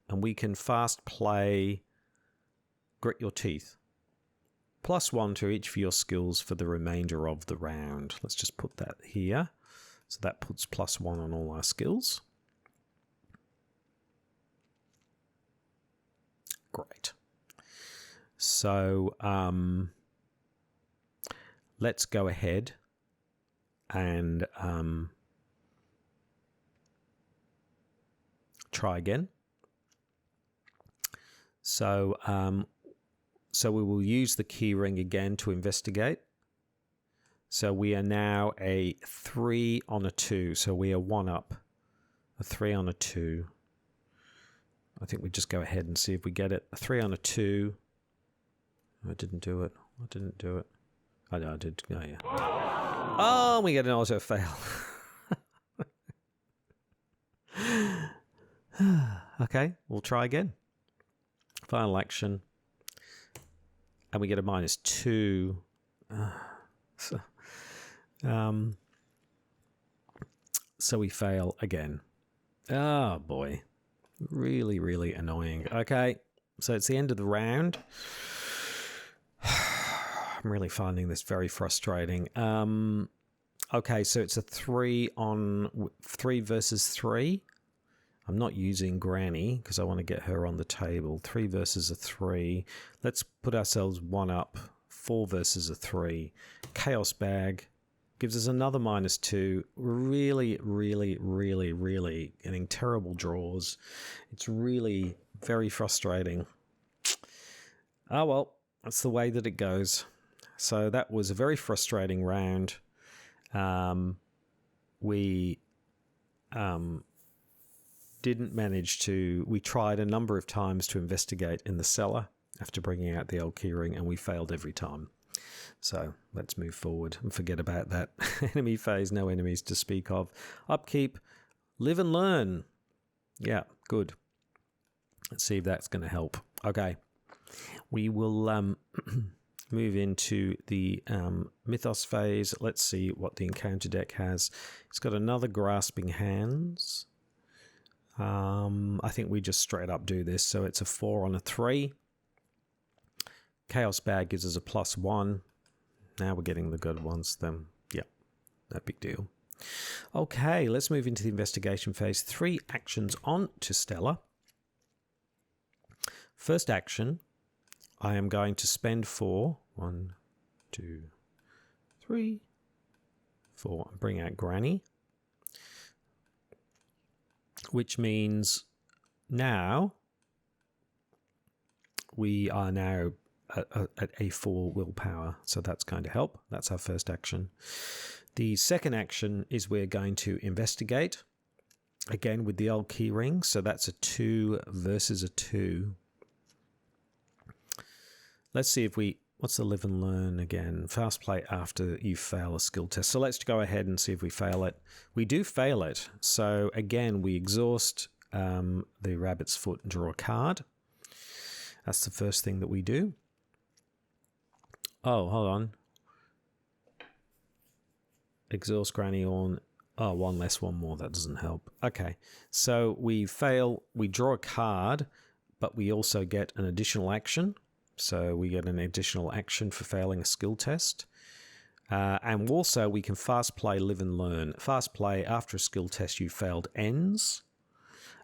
and we can fast play Grit Your Teeth. +1 to each of your skills for the remainder of the round. Let's just put that here. So that puts +1 on all our skills. Great. So let's go ahead and try again. So we will use the key ring again to investigate. So we are now a 3 on a 2. So we are 1 up. A 3 on a 2. I think we just go ahead and see if we get it. A 3 on a 2. I didn't do it. I didn't do it. Oh, no, I did. Oh, yeah. Oh, we get an auto fail. Okay, we'll try again. Final action. And we get a -2. So we fail again. Oh, boy. Really, really annoying. Okay, so it's the end of the round. I'm really finding this very frustrating. Okay, so it's a 3 versus 3. I'm not using Granny because I want to get her on the table. 3 versus a 3. Let's put ourselves 1 up. 4 versus a 3. Chaos Bag gives us another -2. Really, really, really, really getting terrible draws. It's really very frustrating. Oh, well, that's the way that it goes. So that was a very frustrating round. We didn't manage to... We tried a number of times to investigate in the cellar after bringing out the old keyring, and we failed every time. So let's move forward and forget about that. Enemy phase, no enemies to speak of. Upkeep, live and learn. Yeah, good. Let's see if that's going to help. Okay. We will move into the Mythos phase. Let's see what the encounter deck has. It's got another Grasping Hands. I think we just straight up do this. So it's a 4 on a 3. Chaos Bag gives us a +1. Now we're getting the good ones. Then, yeah, no big deal. Okay, let's move into the investigation phase. 3 actions on to Stella. First action, I am going to spend 4. 1, 2, 3, 4. And bring out Granny. Which means now we are now at A4 willpower, so that's going to help. That's our first action. The second action is we're going to investigate, again with the old key ring, so that's a 2 versus a 2. Let's see if we... What's the live and learn again? Fast play after you fail a skill test. So let's go ahead and see if we fail it. We do fail it. So again, we exhaust the rabbit's foot and draw a card. That's the first thing that we do. Oh, hold on. Exhaust Granny on. Oh, 1 less, 1 more. That doesn't help. Okay. So we fail. We draw a card, but we also get an additional action. So we get an additional action for failing a skill test. And also we can fast play live and learn. Fast play after a skill test you failed ends.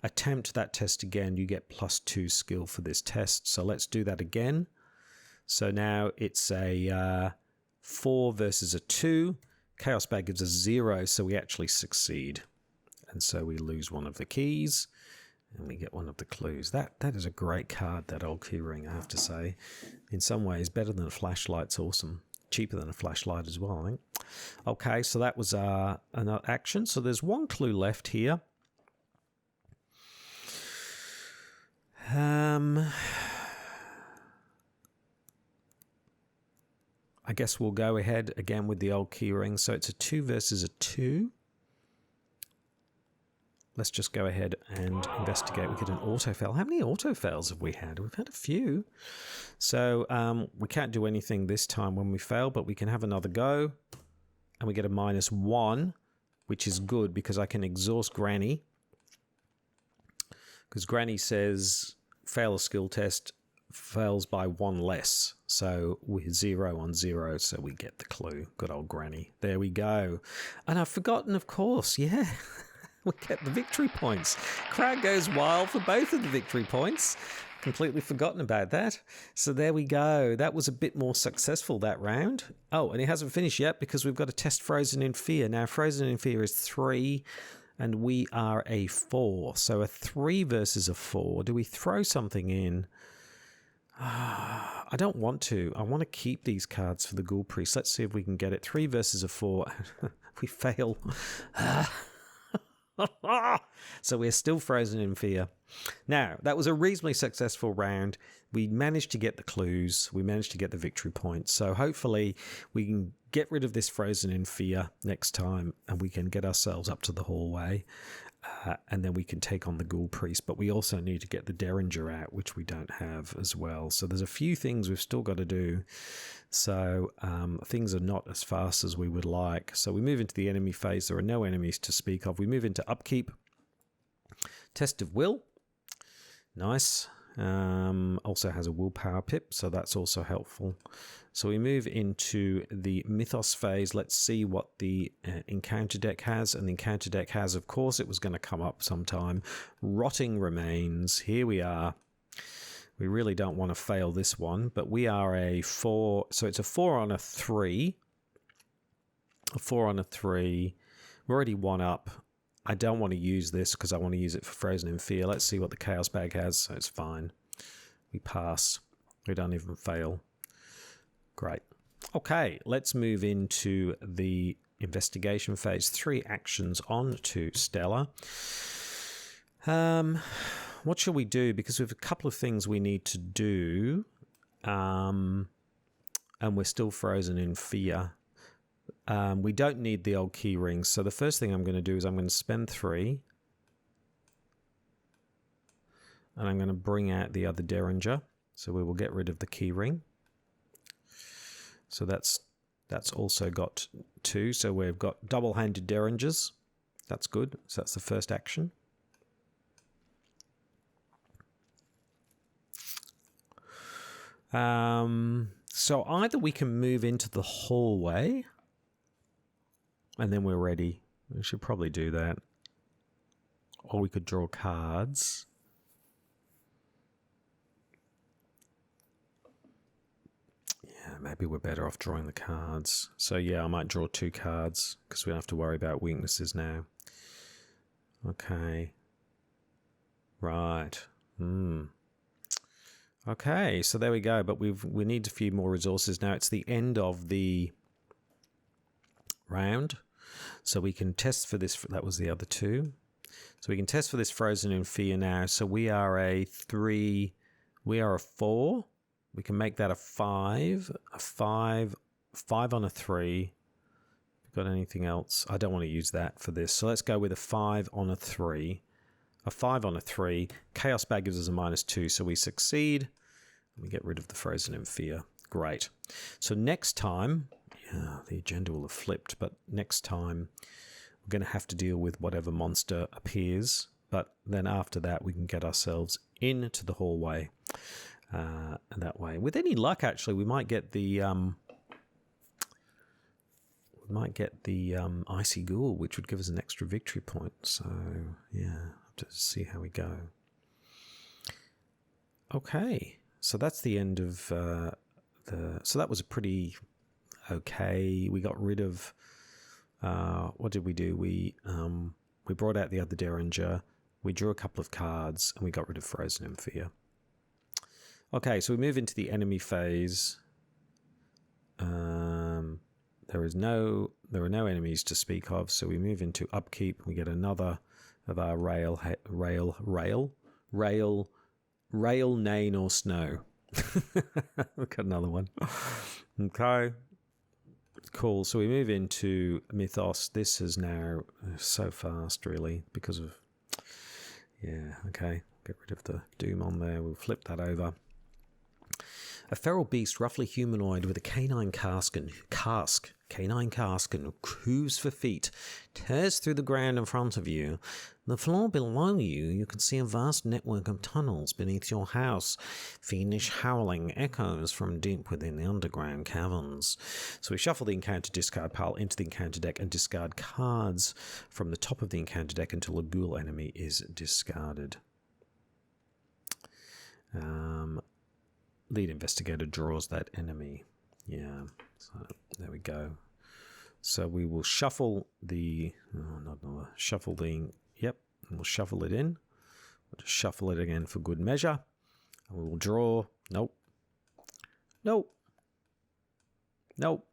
Attempt that test again. You get +2 skill for this test. So let's do that again. So now it's a 4 versus a 2. Chaos Bag gives us 0, so we actually succeed. And so we lose 1 of the keys. And we get 1 of the clues. That is a great card, that old keyring, I have to say. In some ways, better than a flashlight's awesome. Cheaper than a flashlight as well, I think. Okay, so that was another action. So there's 1 clue left here. I guess we'll go ahead again with the old keyring. So it's a 2 versus a 2. Let's just go ahead and investigate. We get an auto fail. How many auto fails have we had? We've had a few. So we can't do anything this time when we fail, but we can have another go. And we get a -1, which is good because I can exhaust Granny. Because Granny says fail a skill test, fails by 1 less. So we're 0 on 0, so we get the clue. Good old Granny. There we go. And I've forgotten, of course, yeah. We get the victory points. Crowd goes wild for both of the victory points. Completely forgotten about that. So there we go. That was a bit more successful that round. Oh, and it hasn't finished yet because we've got to test Frozen in Fear. Now, Frozen in Fear is 3, and we are a 4. So a 3 versus a 4. Do we throw something in? I don't want to. I want to keep these cards for the Ghoul Priest. Let's see if we can get it. 3 versus a 4. We fail. So we're still Frozen in Fear. Now, that was a reasonably successful round. We managed to get the clues. We managed to get the victory points. So hopefully we can get rid of this Frozen in Fear next time, and we can get ourselves up to the hallway. And then we can take on the Ghoul Priest. But we also need to get the Derringer out, which we don't have as well. So there's a few things we've still got to do. So things are not as fast as we would like. So we move into the enemy phase. There are no enemies to speak of. We move into Upkeep. Test of Will. Nice. Also has a willpower pip, so that's also helpful. So we move into the Mythos phase. Let's see what the encounter deck has. And the encounter deck has, of course, it was going to come up sometime. Rotting Remains. Here we are. We really don't want to fail this one, but we are a 4. So it's a 4 on a 3. A 4 on a 3. We're already 1 up. I don't want to use this because I want to use it for Frozen in Fear. Let's see what the Chaos Bag has. So it's fine. We pass. We don't even fail. Great. Okay, let's move into the investigation phase. 3 actions on to Stella. What shall we do? Because we have a couple of things we need to do. And we're still Frozen in Fear. We don't need the old key rings. So the first thing I'm going to do is I'm going to spend 3. And I'm going to bring out the other Derringer. So we will get rid of the key ring. So that's also got 2. So we've got double-handed Derringers. That's good. So that's the first action. So either we can move into the hallway and then we're ready. We should probably do that. Or we could draw cards. Yeah, maybe we're better off drawing the cards. So yeah, I might draw 2 cards because we don't have to worry about weaknesses now. Okay. Right. Okay, so there we go. But we need a few more resources now. It's the end of the round. So we can test for this. That was the other 2. So we can test for this Frozen in Fear now. So we are a 3. We are a 4. We can make that a 5. A 5. 5 on a 3. Got anything else? I don't want to use that for this. So let's go with a 5 on a 3. A 5 on a 3. Chaos Bag gives us a -2, so we succeed. We get rid of the Frozen in Fear. Great. So next time, yeah, the agenda will have flipped, but next time we're going to have to deal with whatever monster appears. But then after that, we can get ourselves into the hallway. And that way, with any luck, actually, we might get the Icy Ghoul, which would give us an extra victory point. So yeah, to see how we go. Okay, so that's the end of so that was a pretty okay. We got rid of what did we do? We brought out the other Derringer. We drew a couple of cards, and we got rid of Frozen in Fear. Okay, so we move into the enemy phase. There are no enemies to speak of, so we move into Upkeep. We get another of our rail, Nain or Snow. We've got another one. Okay, cool. So we move into Mythos. This is now so fast, really, because of okay. Get rid of the Doom on there. We'll flip that over. A feral beast, roughly humanoid, with a canine cask and hooves for feet, tears through the ground in front of you. The floor below you can see a vast network of tunnels beneath your house. Fiendish howling echoes from deep within the underground caverns. So we shuffle the encounter discard pile into the encounter deck and discard cards from the top of the encounter deck until a ghoul enemy is discarded. Lead investigator draws that enemy. Yeah, so there we go. So we will shuffle the, shuffle the, yep, and we'll shuffle it in. We'll just shuffle it again for good measure. And we will draw, nope, nope, nope,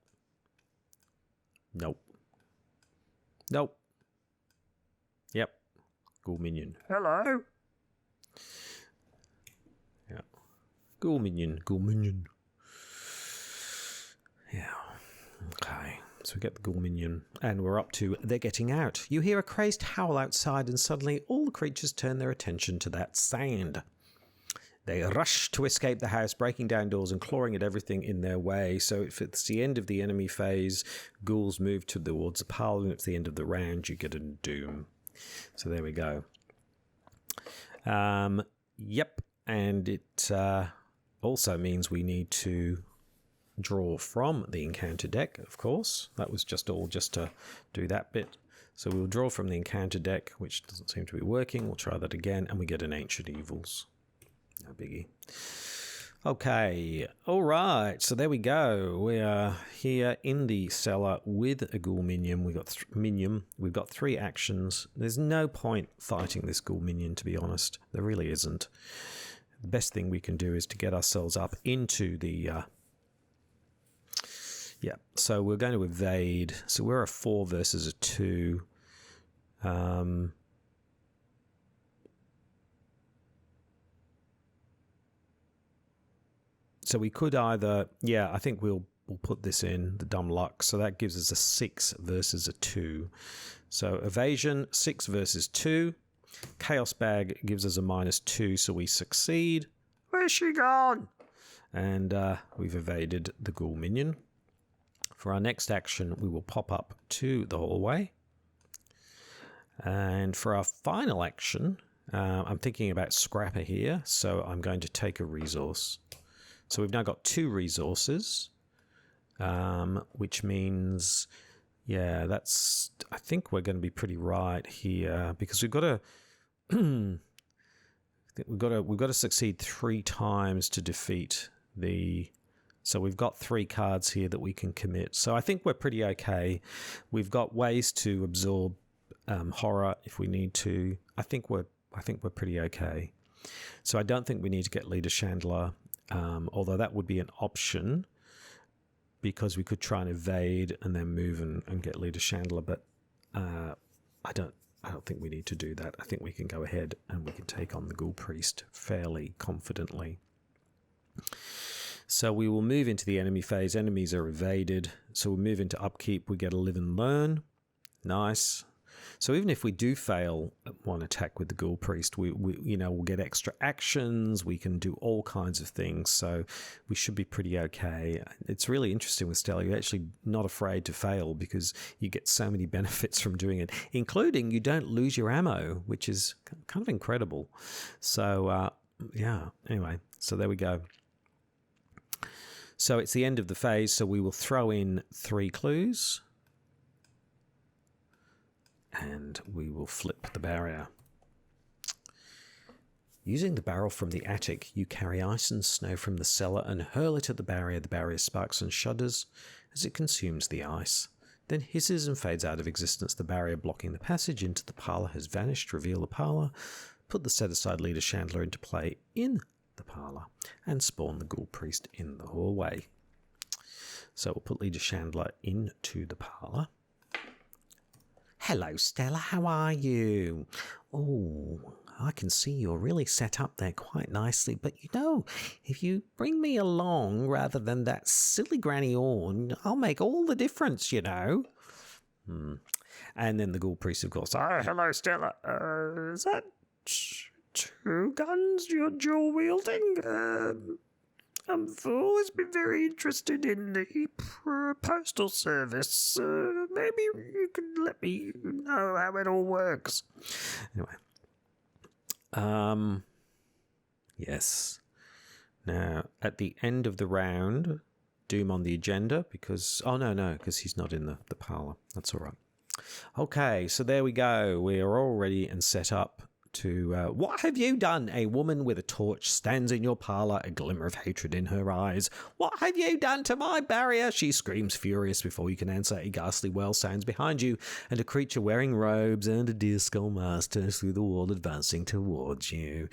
nope, nope. Yep, Ghoul minion. Hello. Yeah, Ghoul minion, Ghoul minion. Yeah, okay. So we get the Ghoul minion, and we're up to they're getting out. You hear a crazed howl outside, and suddenly all the creatures turn their attention to that sound. They rush to escape the house, breaking down doors and clawing at everything in their way. So if it's the end of the enemy phase, ghouls move towards the parlour, and if it's the end of the round, you get a doom. So there we go. Yep, and it also means we need to draw from the encounter deck, of course. That was just to do that bit. So we'll draw from the encounter deck, which doesn't seem to be working. We'll try that again, and we get an Ancient Evils. No biggie. Okay, all right. So there we go. We are here in the cellar with a Ghoul minion. We've got 3 actions. There's no point fighting this Ghoul minion, to be honest. There really isn't. The best thing we can do is to get ourselves up into the yeah, so we're going to evade. So we're a 4 versus a 2. So we could either, yeah, I think we'll put this in, the dumb luck. So that gives us a 6 versus a 2. So evasion, 6 versus 2. Chaos bag gives us a -2, so we succeed. Where's she gone? And we've evaded the Ghoul minion. For our next action, we will pop up to the hallway. And for our final action, I'm thinking about Scrapper here, so I'm going to take a resource. So we've now got 2 resources, which means, yeah, that's, I think we're going to be pretty right here, because we've got to we've got to succeed 3 times to defeat the. So we've got 3 cards here that we can commit. So I think we're pretty okay. We've got ways to absorb horror if we need to. I think we're pretty okay. So I don't think we need to get Leader Chandler, although that would be an option because we could try and evade and then move and get Leader Chandler. But I don't think we need to do that. I think we can go ahead and we can take on the Ghoul Priest fairly confidently. So we will move into the enemy phase. Enemies are evaded. So we'll move into upkeep. We get a live and learn. Nice. So even if we do fail one attack with the Ghoul Priest, we'll get extra actions. We can do all kinds of things. So we should be pretty okay. It's really interesting with Stella. You're actually not afraid to fail because you get so many benefits from doing it, including you don't lose your ammo, which is kind of incredible. So yeah, anyway, so there we go. So it's the end of the phase, so we will throw in 3 clues. And we will flip the barrier. Using the barrel from the attic, you carry ice and snow from the cellar and hurl it at the barrier. The barrier sparks and shudders as it consumes the ice, then hisses and fades out of existence. The barrier blocking the passage into the parlour has vanished. Reveal the parlour. Put the set-aside Leader Chandler into play in the parlour and spawn the Ghoul Priest in the hallway. So we'll put Leader Chandler into the parlour. Hello, Stella. How are you? Oh, I can see you're really set up there quite nicely. But if you bring me along rather than that silly Granny Orn, I'll make all the difference, And then the Ghoul Priest, of course. Oh, hello, Stella. Is that 2 guns you're dual wielding? I've always been very interested in the postal service. Maybe you can let me know how it all works. Anyway. Yes. Now, at the end of the round, Doom on the agenda because... Oh, no, because he's not in the parlour. That's all right. Okay, so there we go. We are all ready and set up to what have you done? A woman with a torch stands in your parlor, a glimmer of hatred in her eyes. What have you done to my barrier? She screams furious. Before you can answer, a ghastly well sounds behind you, and a creature wearing robes and a deer skull mask turns through the wall, advancing towards you.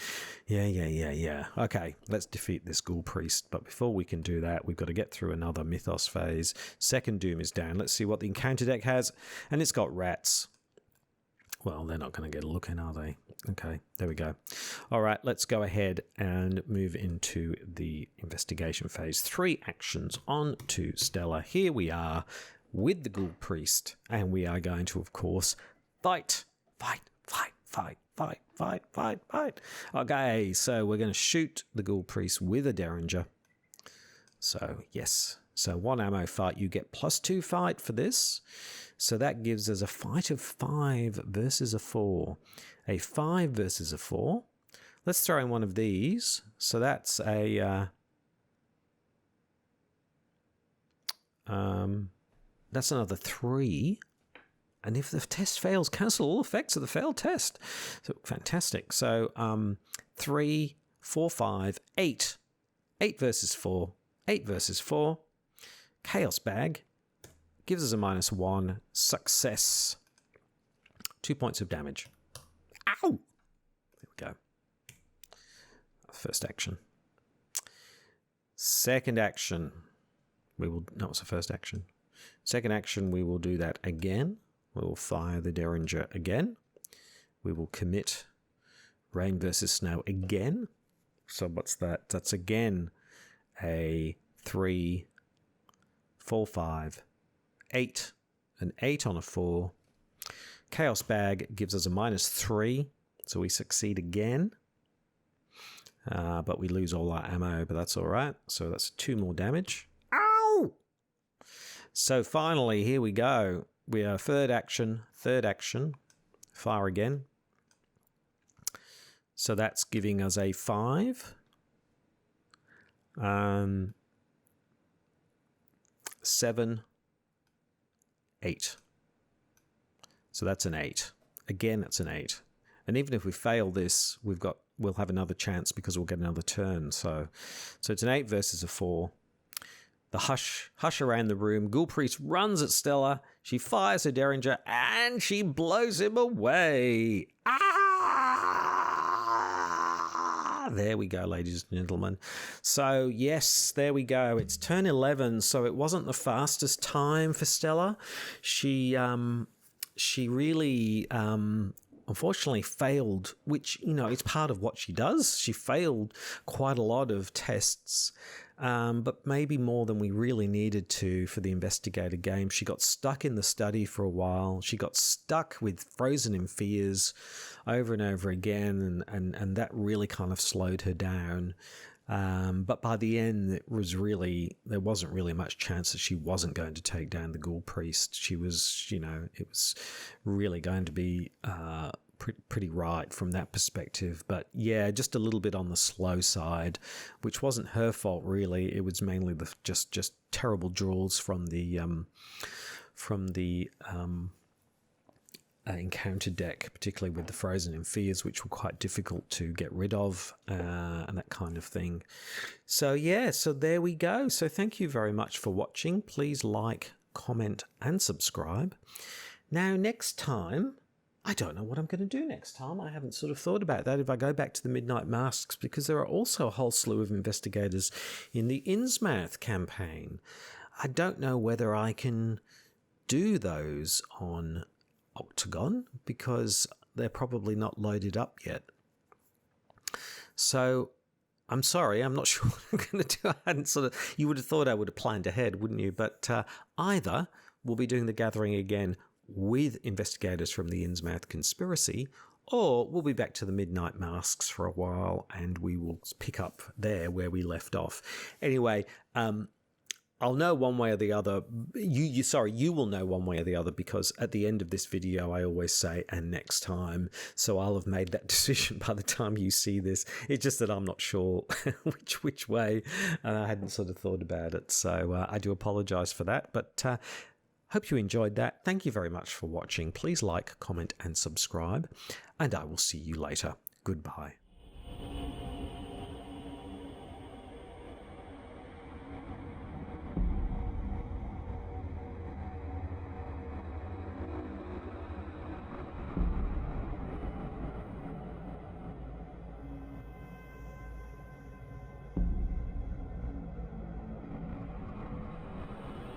Yeah. Okay, let's defeat this Ghoul Priest. But before we can do that, we've got to get through another Mythos phase. Second Doom is down. Let's see what the encounter deck has. And it's got rats. Well, they're not going to get a look in, are they? Okay, there we go. All right, let's go ahead and move into the investigation phase. 3 actions on to Stella. Here we are with the Ghoul Priest, and we are going to, of course, fight. Okay, so we're going to shoot the Ghoul Priest with a Derringer. So, yes. So 1 ammo fight, you get +2 fight for this. So that gives us a fight of 5 versus a 4. A 5 versus a 4. Let's throw in one of these. So that's a... that's another 3. And if the test fails, cancel all effects of the failed test. So fantastic. So 3, 4, 5, 8. 8 versus 4. 8 versus 4. Chaos Bag gives us a -1. Success. 2 points of damage. Ow! There we go. First action. Second action. We will... No, it's the first action. Second action, we will do that again. We will fire the Derringer again. We will commit Rain versus Snow again. So what's that? That's again a 3, 4, 5, 8. An 8 on a 4. Chaos Bag gives us a -3. So we succeed again. But we lose all our ammo, but that's all right. So that's 2 more damage. Ow! So finally, here we go. We are third action. Fire again. So that's giving us a 5. 7, 8. So that's an 8. Again, that's an 8. And even if we fail this, we'll have another chance because we'll get another turn. So it's an 8 versus a 4. The hush around the room. Ghoul Priest runs at Stella. She fires her Derringer and she blows him away. There we go, ladies and gentlemen. So, yes, there we go. It's turn 11, so it wasn't the fastest time for Stella. She really, unfortunately, failed, which, it's part of what she does. She failed quite a lot of tests, but maybe more than we really needed to for the investigator game. She got stuck in the study for a while. She got stuck with Frozen in Fears over and over again, and that really kind of slowed her down. But by the end, there wasn't really much chance that she wasn't going to take down the Ghoul Priest. She was, it was really going to be pretty right from that perspective. But yeah, just a little bit on the slow side, which wasn't her fault really. It was mainly the just terrible draws from the encounter deck, particularly with the Frozen in Fears, which were quite difficult to get rid of, and that kind of thing. So yeah, so there we go. So thank you very much for watching. Please like, comment, and subscribe. Now, next time, I don't know what I'm going to do next time. I haven't sort of thought about that. If I go back to the Midnight Masks, because there are also a whole slew of investigators in the Innsmouth campaign. I don't know whether I can do those on Octagon because they're probably not loaded up yet. So I'm sorry, I'm not sure what I'm going to do. I hadn't you would have thought I would have planned ahead, wouldn't you? But either we'll be doing the gathering again with investigators from the Innsmouth conspiracy, or we'll be back to the Midnight Masks for a while and we will pick up there where we left off. Anyway, I'll know one way or the other. You will know one way or the other, because at the end of this video, I always say, and next time. So I'll have made that decision by the time you see this. It's just that I'm not sure which way. I hadn't sort of thought about it. So I do apologize for that. But Hope you enjoyed that. Thank you very much for watching. Please like, comment, and subscribe, and I will see you later. Goodbye.